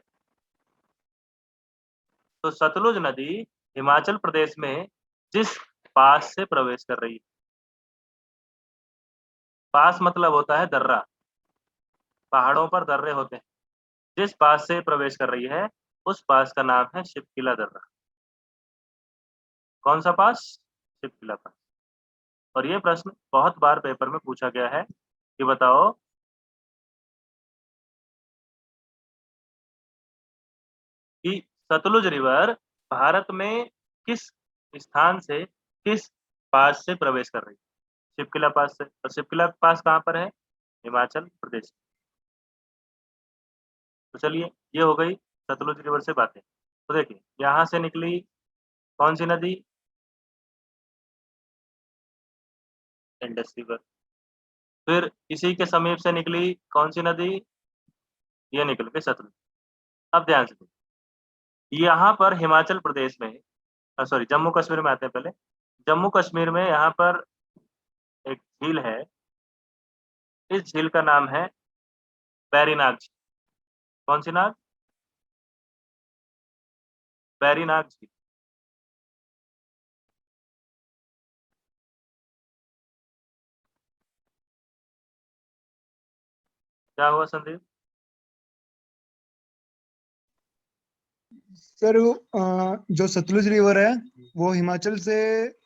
तो सतलुज नदी हिमाचल प्रदेश में जिस पास से प्रवेश कर रही है, पास मतलब होता है दर्रा, पहाड़ों पर दर्रे होते हैं, जिस पास से प्रवेश कर रही है उस पास का नाम है शिवकिला दर्रा। कौन सा पास? शिवकिला पास। और ये प्रश्न बहुत बार पेपर में पूछा गया है कि बताओ कि सतलुज रिवर भारत में किस स्थान से, किस पास से प्रवेश कर रही है? शिवकिला पास से। और शिवकिला पास कहाँ पर है? हिमाचल प्रदेश। तो चलिए, ये हो गई सतलुज रिवर से बातें। तो देखिए, यहाँ से निकली कौन सी नदी? Indus river. फिर इसी के समीप से निकली कौन सी नदी? ये निकल गई सतलुज। अब ध्यान से देखिए, यहाँ पर हिमाचल प्रदेश में, सॉरी जम्मू कश्मीर में आते हैं पहले। जम्मू कश्मीर में यहाँ पर एक झील है, इस झील का नाम है वेरीनाग झील। कौन सी नाग? वेरीनाग झील। क्या हुआ संदीप? सर जो सतलुज रिवर है वो हिमाचल से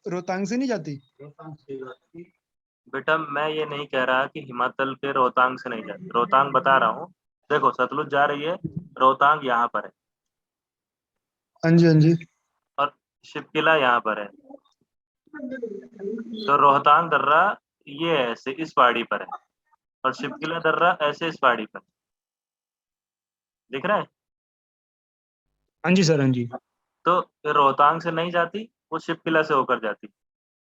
रोहतांग से नहीं जाती? बेटा मैं ये नहीं कह रहा कि हिमाचल के रोहतांग से नहीं जाती, रोहतांग बता रहा हूँ। देखो सतलुज जा रही है, रोहतांग यहाँ पर है, हाँ जी, हाँ जी। और शिवकिला यहाँ पर है। तो रोहतांग दर्रा ये ऐसे इस पहाड़ी पर है, और शिवकिला दर्रा ऐसे इस पहाड़ी पर। दिख रहा है? हाँ जी सर, हाँ जी। तो ये रोहतांग से नहीं जाती, वो शिवकिला से होकर जाती।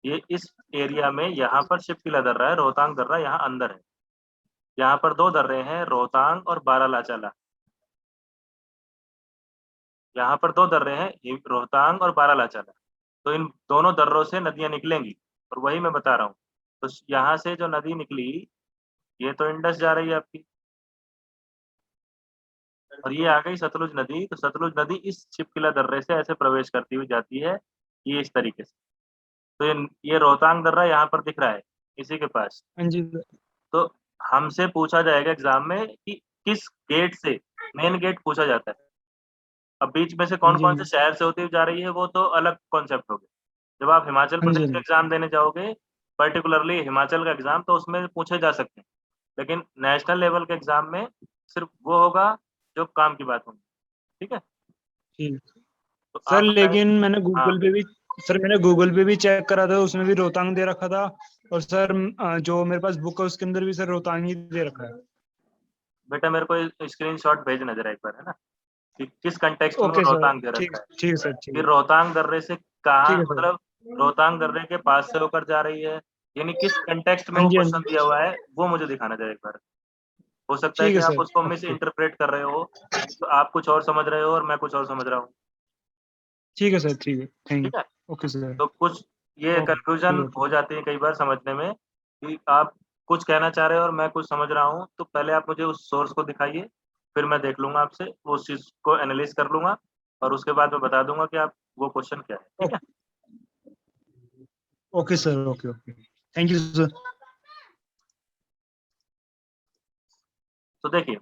ये इस एरिया में यहाँ पर शिवकिला दर्रा है, रोहतांग दर्रा यहाँ अंदर है। यहाँ पर दो दर्रे हैं, रोहतांग और बारालाचाला। यहाँ पर दो दर्रे हैं, रोहतांग और बारालाचाला। तो इन दोनों दर्रों से नदियां निकलेंगी, और वही मैं बता रहा हूँ। तो यहाँ से जो नदी निकली, ये तो इंडस जा रही है आपकी, और ये आ गई सतलुज नदी। तो सतलुज नदी इस शिवकिला दर्रे से ऐसे प्रवेश करती हुई जाती है, ये इस तरीके से। तो ये रोहतांग दर्रा यहाँ पर दिख रहा है, इसी के पास। हाँ जी सर। तो हमसे पूछा जाएगा एग्जाम में कि किस गेट से, मेन गेट पूछा जाता है। अब बीच में से हाँ कौन जी, हाँ कौन से जी। शहर से होती हुई जा रही है वो तो अलग कॉन्सेप्ट हो गया। जब आप हिमाचल हाँ जी, प्रदेश हाँ का जी। एग्जाम देने जाओगे, पर्टिकुलरली हिमाचल का एग्जाम, तो उसमें पूछे जा सकते हैं। लेकिन नेशनल लेवल के एग्जाम में सिर्फ वो होगा जो काम की बात होगी। ठीक है, ठीक। तो सर आप बताएं। लेकिन हाँ, मैंने गूगल पे भी चेक करा था, उसमें भी रोहतांग दे रखा था। और सर जो मेरे पास बुक है उसके अंदर भी सर रोहतांग ही दे रखा है। बेटा मेरे को स्क्रीनशॉट भेजना जरा एक बार, है ना, कि किस कंटेक्स्ट में वो ओके सर। रोहतांग दे ठीक रखा है। ठीक है सर, ठीक फिर है। रोहतांग दर्रे से कहाँ, ठीक है सर। मतलब रोहतांग दर्रे के पास से होकर जा रही है, यानी किस कंटेक्स्ट में हाँ वो जी, हाँ क्वेश्चन जी। दिया हुआ है, वो मुझे दिखाना जरा एक बार। हो सकता है ठीक कि है आप सर। उसको मिस ओके। इंटरप्रेट कर रहे हो, तो आप कुछ और समझ रहे हो और मैं कुछ और समझ रहा हूँ। ठीक है सर, ठीक है। थैंक ठीक है, यू। Okay sir. तो कुछ ये ओके, ठीक कंफ्यूजन है। हो जाती है कई बार समझने में, कि आप कुछ कहना चाह रहे हो और मैं कुछ समझ रहा हूँ। तो पहले आप मुझे उस सोर्स को दिखाइए, फिर मैं देख लूंगा आपसे, उस चीज को एनालिस कर लूंगा, और उसके बाद मैं बता दूंगा कि आप वो क्वेश्चन क्या है। ठीक है, okay sir. Okay, okay. Thank you sir. तो देखिए,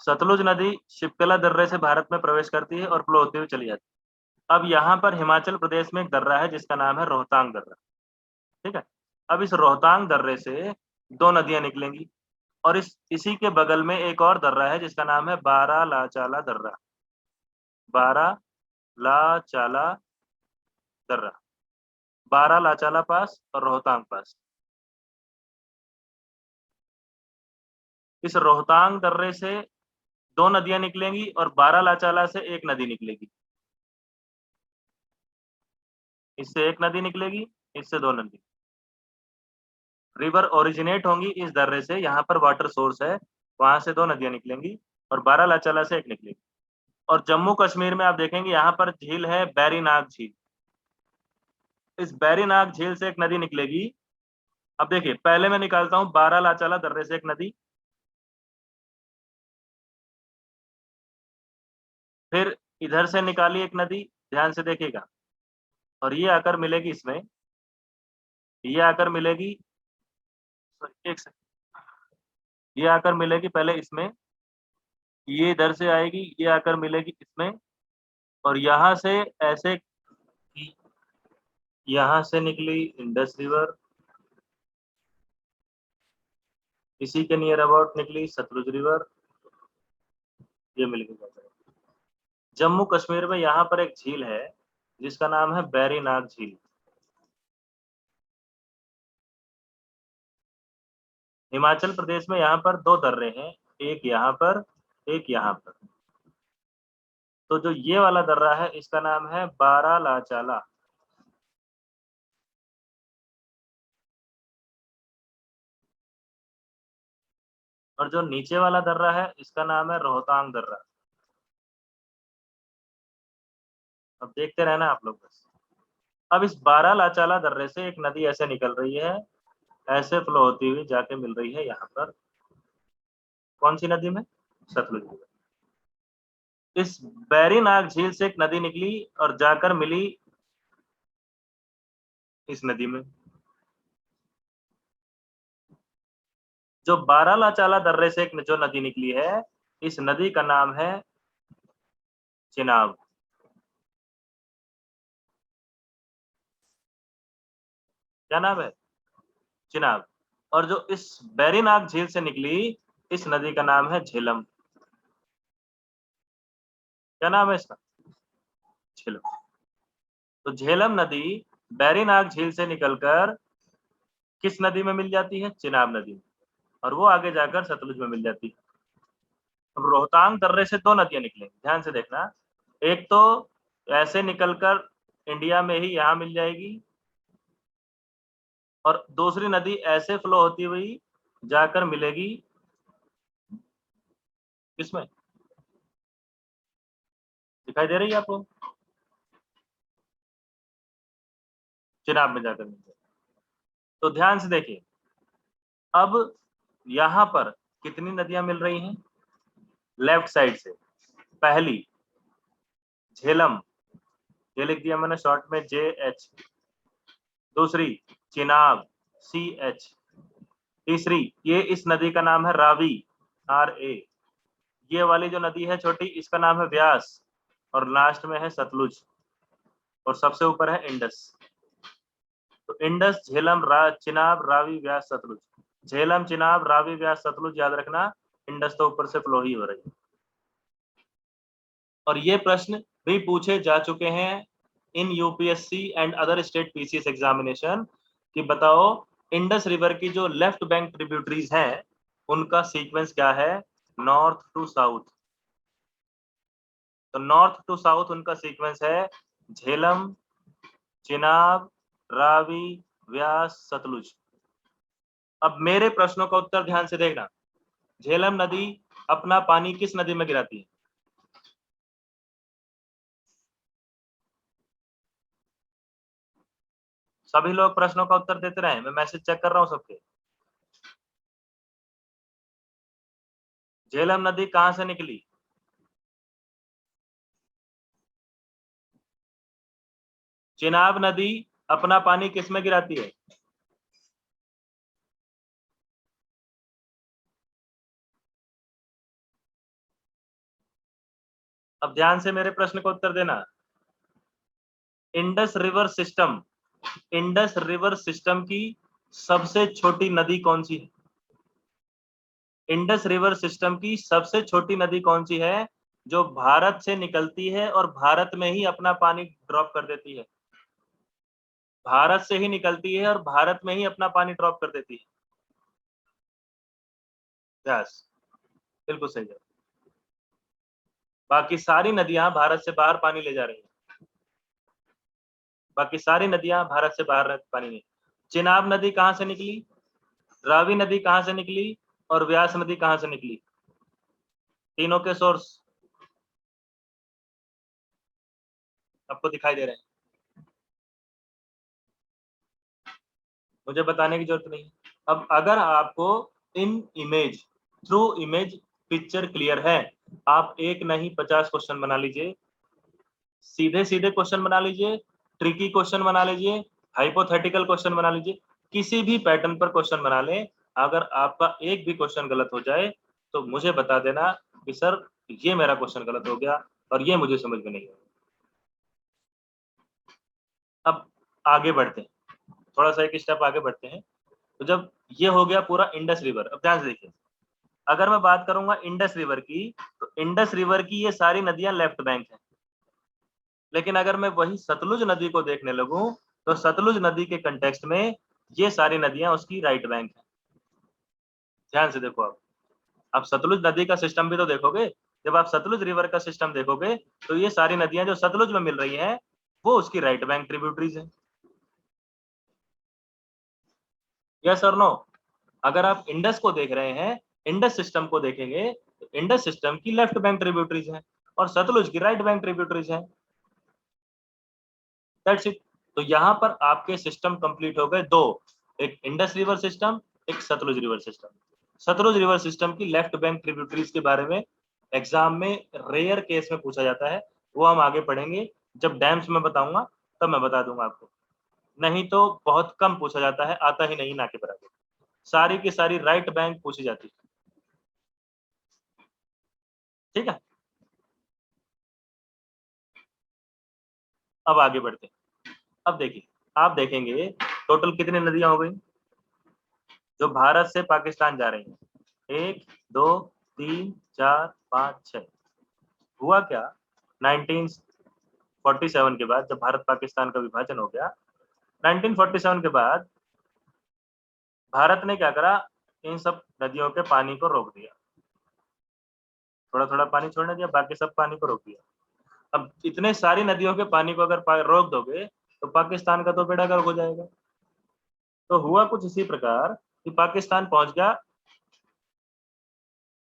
सतलुज नदी शिवकला दर्रे से भारत में प्रवेश करती है और फ्लो होती हुई चली जाती है। अब यहाँ पर हिमाचल प्रदेश में एक दर्रा है जिसका नाम है रोहतांग दर्रा। ठीक है, अब इस रोहतांग दर्रे से दो नदियां निकलेंगी, और इसी के बगल में एक और दर्रा है जिसका नाम है बारालाचाला दर्रा। बारालाचाला दर्रा, बारालाचाला पास और रोहतांग पास। इस रोहतांग दर्रे से 2 नदियां निकलेंगी और बारालाचाला से 1 नदी निकलेगी। इससे 1 नदी निकलेगी, इससे 2 नदी। रिवर ओरिजिनेट होंगी इस दर्रे से, यहाँ पर वाटर सोर्स है, वहां से 2 नदियां निकलेंगी और बारालाचाला से 1 निकलेगी। और जम्मू कश्मीर में आप देखेंगे यहाँ पर झील है बैरीनाग झील। इस बैरीनाग झील से 1 नदी निकलेगी। अब देखिए, पहले मैं निकालता हूं बारालाचाला दर्रे से 1 नदी, फिर इधर से निकाली 1 नदी, ध्यान से देखिएगा, और ये आकर मिलेगी इसमें, ये आकर मिलेगी, एक सेकंड, ये आकर मिलेगी पहले इसमें, ये इधर से आएगी, ये आकर मिलेगी इसमें, और यहां से ऐसे, यहां से निकली इंडस रिवर, इसी के नियर अबाउट निकली सतलुज रिवर, ये मिल गई। जम्मू कश्मीर में यहाँ पर एक झील है जिसका नाम है बैरीनाग झील। हिमाचल प्रदेश में यहाँ पर 2 दर्रे हैं, एक यहाँ पर, एक यहाँ पर। तो जो ये वाला दर्रा है इसका नाम है बारालाचाला, और जो नीचे वाला दर्रा है इसका नाम है रोहतांग दर्रा। अब देखते रहना आप लोग बस। अब इस बारालाचाला दर्रे से एक नदी ऐसे निकल रही है, ऐसे फ्लो होती हुई जाके मिल रही है यहाँ पर, कौन सी नदी में? सतलुज रिवर। इस बैरीनाग झील से एक नदी निकली और जाकर मिली इस नदी में। जो बारालाचाला दर्रे से एक जो नदी निकली है, इस नदी का नाम है चिनाब। क्या नाम है? चिनाब। और जो इस बैरीनाग झील से निकली, इस नदी का नाम है झेलम। क्या नाम है इसका? झेलम। तो झेलम नदी बैरीनाग झील से निकलकर किस नदी में मिल जाती है? चिनाब नदी में, और वो आगे जाकर सतलुज में मिल जाती है। अब रोहतांग दर्रे से 2 नदियां निकलेंगी, ध्यान से देखना। एक तो ऐसे निकलकर इंडिया में ही यहाँ मिल जाएगी, और दूसरी नदी ऐसे फ्लो होती हुई जाकर मिलेगी किसमें? दिखाई दे रही है आपको? चिनाब में जाकर मिल जाएगी। तो ध्यान से देखिए, अब यहां पर कितनी नदियां मिल रही हैं? लेफ्ट साइड से पहली झेलम, ये लिख दिया मैंने शॉर्ट में JH। दूसरी चिनाब, CH। तीसरी, ये इस नदी का नाम है रावी, RA। ये वाली जो नदी है छोटी, इसका नाम है व्यास, और लास्ट में है सतलुज, और सबसे ऊपर है इंडस। तो इंडस, झेलम, चिनाब, रावी, व्यास, सतलुज। झेलम, चिनाब, रावी, व्यास, सतलुज, याद रखना, इंडस तो ऊपर से फ्लो ही हो रही है। और ये प्रश्न भी पूछे जा चुके हैं इन UPSC and other state PCS examination, कि बताओ इंडस रिवर की जो लेफ्ट बैंक ट्रिब्यूटरीज हैं उनका सीक्वेंस क्या है, नॉर्थ टू साउथ। तो नॉर्थ टू साउथ उनका सीक्वेंस है झेलम, चिनाब, रावी, व्यास, सतलुज। अब मेरे प्रश्नों का उत्तर ध्यान से देखना। झेलम नदी अपना पानी किस नदी में गिराती है? सभी लोग प्रश्नों का उत्तर देते रहे, मैं मैसेज चेक कर रहा हूं सबके। झेलम नदी कहां से निकली? चिनाब नदी अपना पानी किस में गिराती है? अब ध्यान से मेरे प्रश्न का उत्तर देना। Indus river system, Indus river system की सबसे छोटी नदी कौन सी है? इंडस रिवर सिस्टम की सबसे छोटी नदी कौन सी है जो भारत से निकलती है और भारत में ही अपना पानी ड्रॉप कर देती है? भारत से ही निकलती है और भारत में ही अपना पानी ड्रॉप कर देती है। यस, बिल्कुल सही जवाब। बाकी सारी नदियां भारत से बाहर पानी ले जा रही हैं, बाकी सारी नदियां भारत से बाहर पानी नहीं। चिनाब नदी कहां से निकली, रावी नदी कहां से निकली और व्यास नदी कहां से निकली? तीनों के सोर्स आपको दिखाई दे रहे हैं, मुझे बताने की जरूरत नहीं है। अब अगर आपको इन image through image picture clear है, आप एक नहीं 50 क्वेश्चन बना लीजिए, सीधे सीधे क्वेश्चन बना लीजिए, ट्रिकी क्वेश्चन बना लीजिए, हाइपोथेटिकल क्वेश्चन बना लीजिए, किसी भी पैटर्न पर क्वेश्चन बना लें। अगर आपका एक भी क्वेश्चन गलत हो जाए तो मुझे बता देना कि सर ये मेरा क्वेश्चन गलत हो गया और ये मुझे समझ में नहीं आया। अब आगे बढ़ते हैं, थोड़ा सा एक स्टेप आगे बढ़ते हैं। तो जब ये हो गया पूरा इंडस रिवर, अब ध्यान से देखिए, अगर मैं बात करूंगा इंडस रिवर की, तो इंडस रिवर की ये सारी नदियां लेफ्ट बैंक हैं। लेकिन अगर मैं वही सतलुज नदी को देखने लगूं तो सतलुज नदी के कंटेक्स्ट में ये सारी नदियां उसकी राइट बैंक है। ध्यान से देखो, आप सतलुज नदी का सिस्टम भी तो देखोगे। जब आप सतलुज रिवर का सिस्टम देखोगे तो ये सारी नदियां जो सतलुज में मिल रही हैं वो उसकी राइट बैंक ट्रिब्यूटरीज है। यस और नो? अगर आप इंडस को देख रहे हैं, इंडस सिस्टम को देखेंगे तो इंडस सिस्टम की लेफ्ट बैंक ट्रिब्यूटरीज है और सतलुज की राइट बैंक ट्रिब्यूटरीज है। That's it. तो यहां पर आपके सिस्टम कंप्लीट हो गए दो, एक इंडस रिवर सिस्टम, एक Sutlej river system. Sutlej river system की लेफ्ट बैंक ट्रिब्यूटरीज के बारे में एग्जाम में रेयर केस में पूछा जाता है, वो हम आगे पढ़ेंगे। जब डैम्स में बताऊंगा तब मैं बता दूंगा आपको, नहीं तो बहुत कम पूछा जाता है, आता ही नहीं ना के बराबर। सारी की सारी राइट बैंक पूछी जाती है, ठीक है। अब आगे बढ़ते हैं। अब देखिए, आप देखेंगे टोटल कितनी नदियां हो गई जो भारत से पाकिस्तान जा रही हैं? 1 2 3 4 5 6। हुआ क्या, 1947 के बाद जब भारत पाकिस्तान का विभाजन हो गया, 1947 के बाद भारत ने क्या करा, इन सब नदियों के पानी को रोक दिया, थोड़ा थोड़ा पानी छोड़ने दिया, बाकी सब पानी को रोक दिया। अब इतने सारी नदियों के पानी को अगर रोक दोगे तो पाकिस्तान का तो बेड़ा गर्क हो जाएगा। तो हुआ कुछ इसी प्रकार कि पाकिस्तान पहुंच गया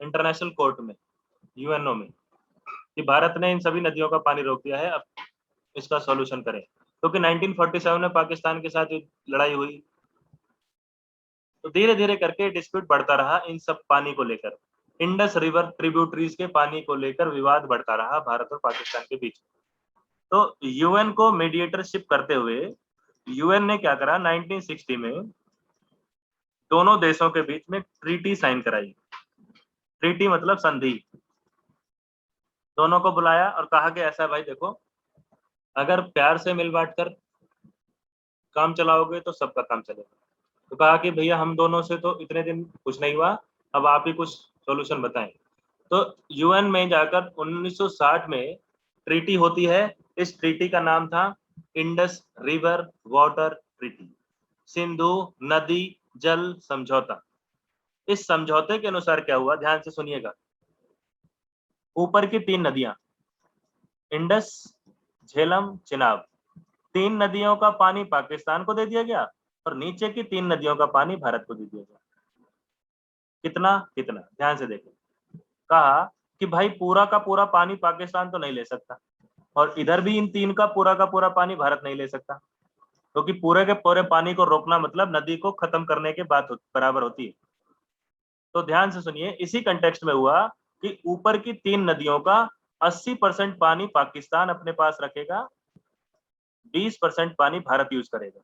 इंटरनेशनल कोर्ट में, यूएनओ में, कि भारत ने इन सभी नदियों का पानी रोक दिया है, अब इसका सॉल्यूशन करें। क्योंकि 1947 में पाकिस्तान के साथ लड़ाई हुई, तो धीरे धीरे करके डिस्प्यूट बढ़ता रहा इन सब पानी को लेकर, इंडस रिवर ट्रिब्यूटरीज के पानी को लेकर विवाद बढ़ता रहा भारत और पाकिस्तान के बीच। तो यूएन को मीडिएटरशिप करते हुए यूएन ने क्या करा, 1960 में दोनों देशों के बीच में ट्रीटी साइन कराई। ट्रीटी मतलब संधि। दोनों को बुलाया और कहा कि ऐसा भाई देखो, अगर प्यार से मिल बांट कर काम चलाओगे तो सबका काम चलेगा। तो कहा कि भैया हम दोनों से तो इतने दिन कुछ नहीं हुआ, अब आप ही कुछ सॉल्यूशन बताएं। तो यूएन में जाकर 1960 में ट्रीटी होती है। इस ट्रीटी का नाम था Indus river water treaty, Sindhu नदी जल समझौता। इस समझौते के अनुसार क्या हुआ, ध्यान से सुनिएगा। ऊपर की 3 नदियां इंडस, झेलम, चिनाब, 3 नदियों का पानी पाकिस्तान को दे दिया गया और नीचे की 3 नदियों का पानी भारत को दे दिया गया। कितना कितना, ध्यान से देखें। कहा कि भाई पूरा का पूरा पानी पाकिस्तान तो नहीं ले सकता और इधर भी इन 3 का पूरा पानी भारत नहीं ले सकता, क्योंकि पूरे के पूरे पानी को रोकना मतलब नदी को खत्म करने के बाद बराबर होती है। तो ध्यान से सुनिए, इसी कंटेक्स्ट में हुआ कि ऊपर की 3 नदियों का 80% पानी पाकिस्तान अपने पास रखेगा, 20% पानी भारत यूज करेगा।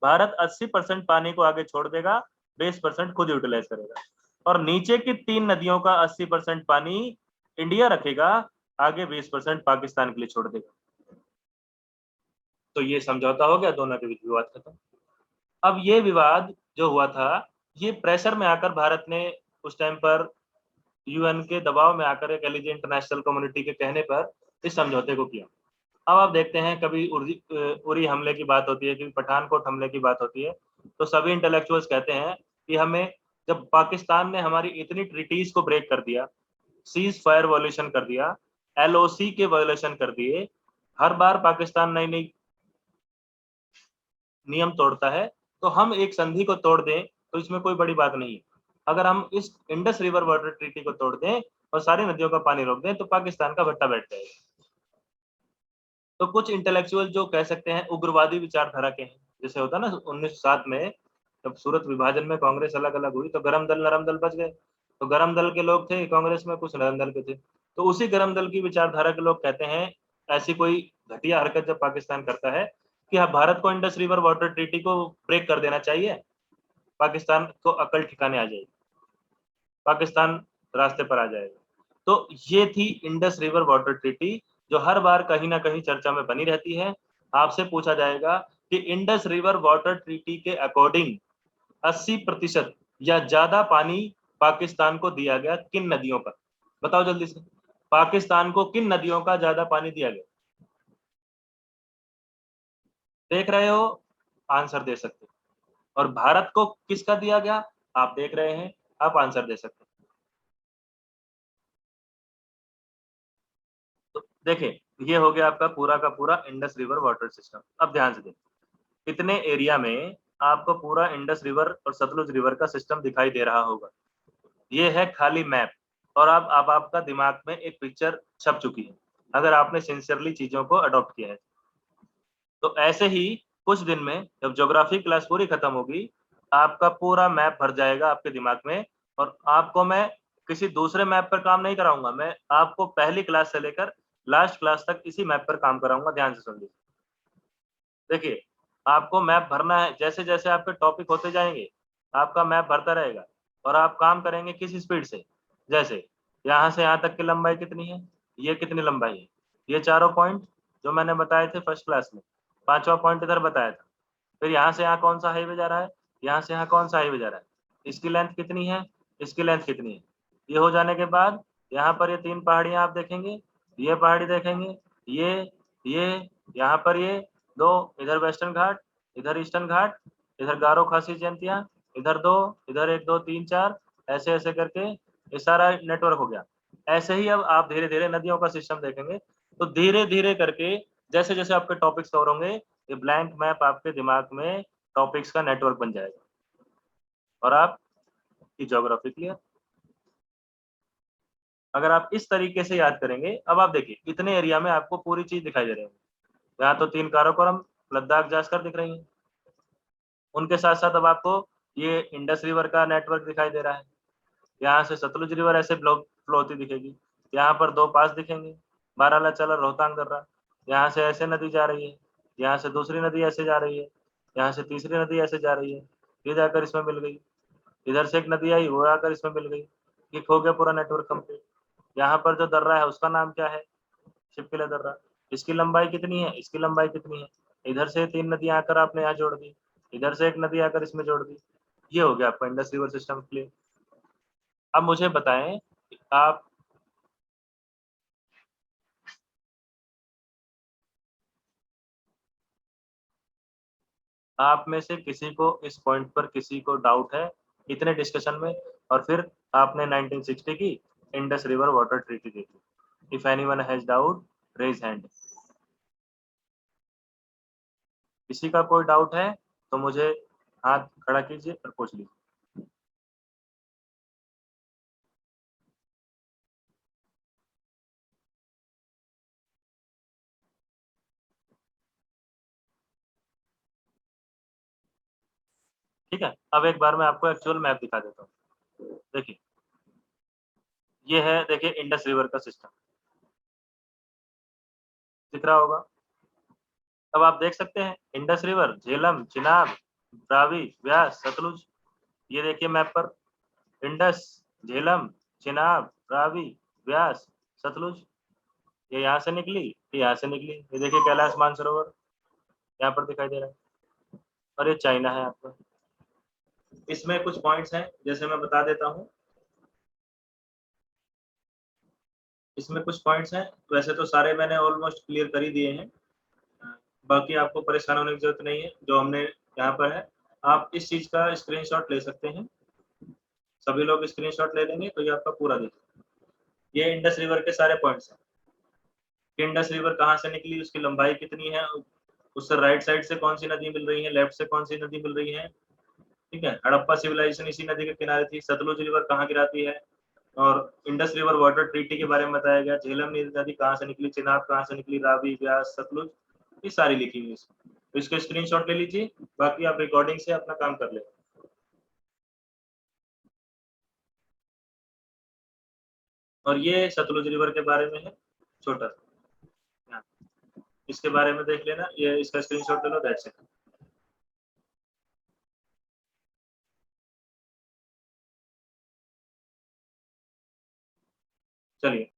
भारत 80% पानी को आगे छोड़ देगा, 20% खुद यूटिलाइज करेगा और नीचे की 3 नदियों का 80% पानी इंडिया रखेगा, आगे 20% पाकिस्तान के लिए छोड़ देगा। तो ये समझौता हो गया, दोनों के बीच विवाद खत्म। अब ये विवाद जो हुआ था, ये प्रेशर में आकर भारत ने उस टाइम पर यूएन के दबाव में आकर, कह लीजिए इंटरनेशनल कम्युनिटी के कहने पर, इस समझौते को किया। अब आप देखते हैं कभी उरी हमले की बात होती है, कभी पठानकोट हमले की बात होती है, तो सभी इंटेलेक्चुअल्स कहते हैं कि हमें जब पाकिस्तान ने हमारी इतनी ट्रीटीज को ब्रेक कर दिया, सीज फायर वॉल्यूशन कर दिया, LOC के वॉल्यूशन कर दिए, हर बार पाकिस्तान नई नई नियम तोड़ता है, तो हम एक संधि को तोड़ दें तो इसमें कोई बड़ी बात नहीं है। अगर हम इस इंडस रिवर वाटर ट्रीटी को तोड़ दें और सारी नदियों का पानी रोक दें तो पाकिस्तान का भट्टा बैठ जाएगा। तो कुछ इंटेलेक्चुअल जो कह सकते हैं उग्रवादी विचारधारा के हैं, जैसे होता ना 1907 में जब सूरत विभाजन में कांग्रेस अलग अलग हुई तो गरम दल नरम दल बच गए। तो गरम दल के लोग थे कांग्रेस में, कुछ नरम दल के थे। तो उसी गरम दल की विचारधारा के लोग कहते हैं ऐसी कोई घटिया हरकत जब पाकिस्तान करता है कि हाँ भारत को इंडस रिवर वाटर ट्रीटी को ब्रेक कर देना चाहिए, पाकिस्तान को अकल ठिकाने आ जाएगी, पाकिस्तान रास्ते पर आ जाएगा। तो ये थी इंडस रिवर वाटर ट्रीटी जो हर बार कहीं ना कहीं चर्चा में बनी रहती है। आपसे पूछा जाएगा कि इंडस रिवर वाटर ट्रीटी के अकॉर्डिंग 80% या ज्यादा पानी पाकिस्तान को दिया गया किन नदियों का? बताओ जल्दी से, पाकिस्तान को किन नदियों का ज्यादा पानी दिया गया? देख रहे हो, आंसर दे सकते हो। और भारत को किसका दिया गया? आप देख रहे हैं, आप आंसर दे सकते हैं। तो देखिए, ये हो गया आपका पूरा का पूरा इंडस रिवर वाटर सिस्टम। अब ध्यान से देखिए, इतने एरिया में आपको पूरा इंडस रिवर और सतलुज रिवर का सिस्टम दिखाई दे रहा होगा। ये है खाली मैप, और अब आपका दिमाग में एक पिक्चर छप चुकी है अगर आपने सिंसियरली चीजों को अडॉप्ट किया है। तो ऐसे ही कुछ दिन में जब ज्योग्राफी क्लास पूरी खत्म होगी, आपका पूरा मैप भर जाएगा आपके दिमाग में, और आपको मैं किसी दूसरे मैप पर काम नहीं कराऊंगा, मैं आपको पहली क्लास से लेकर लास्ट क्लास तक इसी मैप पर काम कराऊंगा। ध्यान से सुन लीजिए। देखिए, आपको मैप भरना है, जैसे जैसे आपके टॉपिक होते जाएंगे आपका मैप भरता रहेगा, और आप काम करेंगे किस स्पीड से? जैसे यहाँ से यहाँ तक की लंबाई कितनी है, ये कितनी लंबाई है, ये चारों पॉइंट जो मैंने बताए थे फर्स्ट क्लास में, पांचवा पॉइंट इधर बताया था। फिर यहाँ से यहाँ कौन सा हाईवे जा रहा है, यहाँ से यहाँ कौन सा हाईवे जा रहा है, इसकी लेंथ कितनी है, इसकी लेंथ कितनी है। ये हो जाने के बाद यहाँ पर ये 3 पहाड़ियाँ आप देखेंगे, ये पहाड़ी देखेंगे, ये यहाँ पर ये 2, इधर वेस्टर्न घाट, इधर ईस्टर्न घाट, इधर गारो खासी जयंतियाँ, इधर 2, इधर 1 2 3 4, ऐसे ऐसे करके ये सारा नेटवर्क हो गया। ऐसे ही अब आप धीरे धीरे नदियों का सिस्टम देखेंगे, तो धीरे धीरे करके जैसे जैसे आपके टॉपिक्स कवर होंगे, ये ब्लैंक मैप आपके दिमाग में टॉपिक्स का नेटवर्क बन जाएगा, और आपकी ज्योग्राफी क्लियर। अगर आप इस तरीके से याद करेंगे, अब आप देखिए इतने एरिया में आपको पूरी चीज दिखाई दे रही है। यहाँ तो 3 काराकोरम लद्दाख जाकर दिख रही है, उनके साथ साथ अब आपको ये इंडस रिवर का नेटवर्क दिखाई दे रहा है। यहाँ से सतलुज रिवर ऐसे फ्लो होती दिखेगी, यहाँ पर 2 पास दिखेंगे, बारालाचाला रोहतांग दर्रा। यहाँ से ऐसे नदी जा रही है, यहाँ से दूसरी नदी ऐसे जा रही है, यहाँ से तीसरी नदी ऐसे जा रही है, ये जाकर इसमें मिल गई, इधर से एक नदी आई वो आकर इसमें मिल गई, ये हो गया पूरा नेटवर्क कंप्लीट। यहाँ पर जो दर्रा है उसका नाम क्या है? शिपकिला दर्रा। इसकी लंबाई कितनी है, इसकी लंबाई कितनी है, इधर से 3 नदियां आकर आपने यहाँ जोड़ दी, इधर से एक नदी आकर इसमें जोड़ दी। ये हो गया आपका इंडस रिवर सिस्टम क्लियर। अब मुझे बताएं, आप में से किसी को इस पॉइंट पर किसी को डाउट है इतने डिस्कशन में? और फिर आपने 1960 की इंडस रिवर वाटर ट्रीटी देखी। If anyone has doubt raise hand. किसी का कोई डाउट है तो मुझे हाथ खड़ा कीजिए और पूछ लीजिए। ठीक है, अब एक बार मैं आपको एक्चुअल मैप दिखा देता हूँ। देखिए, ये है, देखिए इंडस रिवर का सिस्टम दिख रहा होगा। अब आप देख सकते हैं इंडस रिवर, झेलम, चिनाब, रावी, व्यास, सतलुज। ये देखिए मैप पर, इंडस, झेलम, चिनाब, रावी, व्यास, सतलुज। ये यहाँ से निकली, ये यहाँ से निकली। ये देखिए कैलाश मानसरोवर यहाँ पर दिखाई दे रहा है, और ये चाइना है आपका। इसमें कुछ पॉइंट्स हैं, जैसे मैं बता देता हूँ। इसमें कुछ पॉइंट्स हैं, वैसे तो सारे मैंने ऑलमोस्ट क्लियर कर ही दिए हैं, बाकी आपको परेशान होने की जरूरत नहीं है। जो हमने यहाँ पर है, आप इस चीज का स्क्रीनशॉट ले सकते हैं। सभी लोग स्क्रीनशॉट ले लेंगे तो ये आपका पूरा देखिए, ये इंडस रिवर के सारे पॉइंट्स हैं। इंडस रिवर कहाँ से निकली, उसकी लंबाई कितनी है, उससे राइट साइड से कौन सी नदी मिल रही है, लेफ्ट से कौन सी नदी मिल रही है, ठीक है। हड़प्पा सिविलाइजेशन इसी नदी के किनारे थी। सतलुज रिवर कहाँ गिराती है, और इंडस रिवर वाटर ट्रीटी के बारे में बताया गया। झेलम नदी कहाँ से निकली, चिनाब कहाँ से निकली, रावी, व्यास, सतलुज, ये सारी लिखी हुई इसमें। तो इसको स्क्रीनशॉट ले लीजिए, बाकी आप रिकॉर्डिंग से अपना काम कर ले। और ये सतलुज रिवर के बारे में है, छोटा सा, इसके बारे में देख लेना, ये इसका स्क्रीनशॉट ले लो, दैट्स इट। चलिए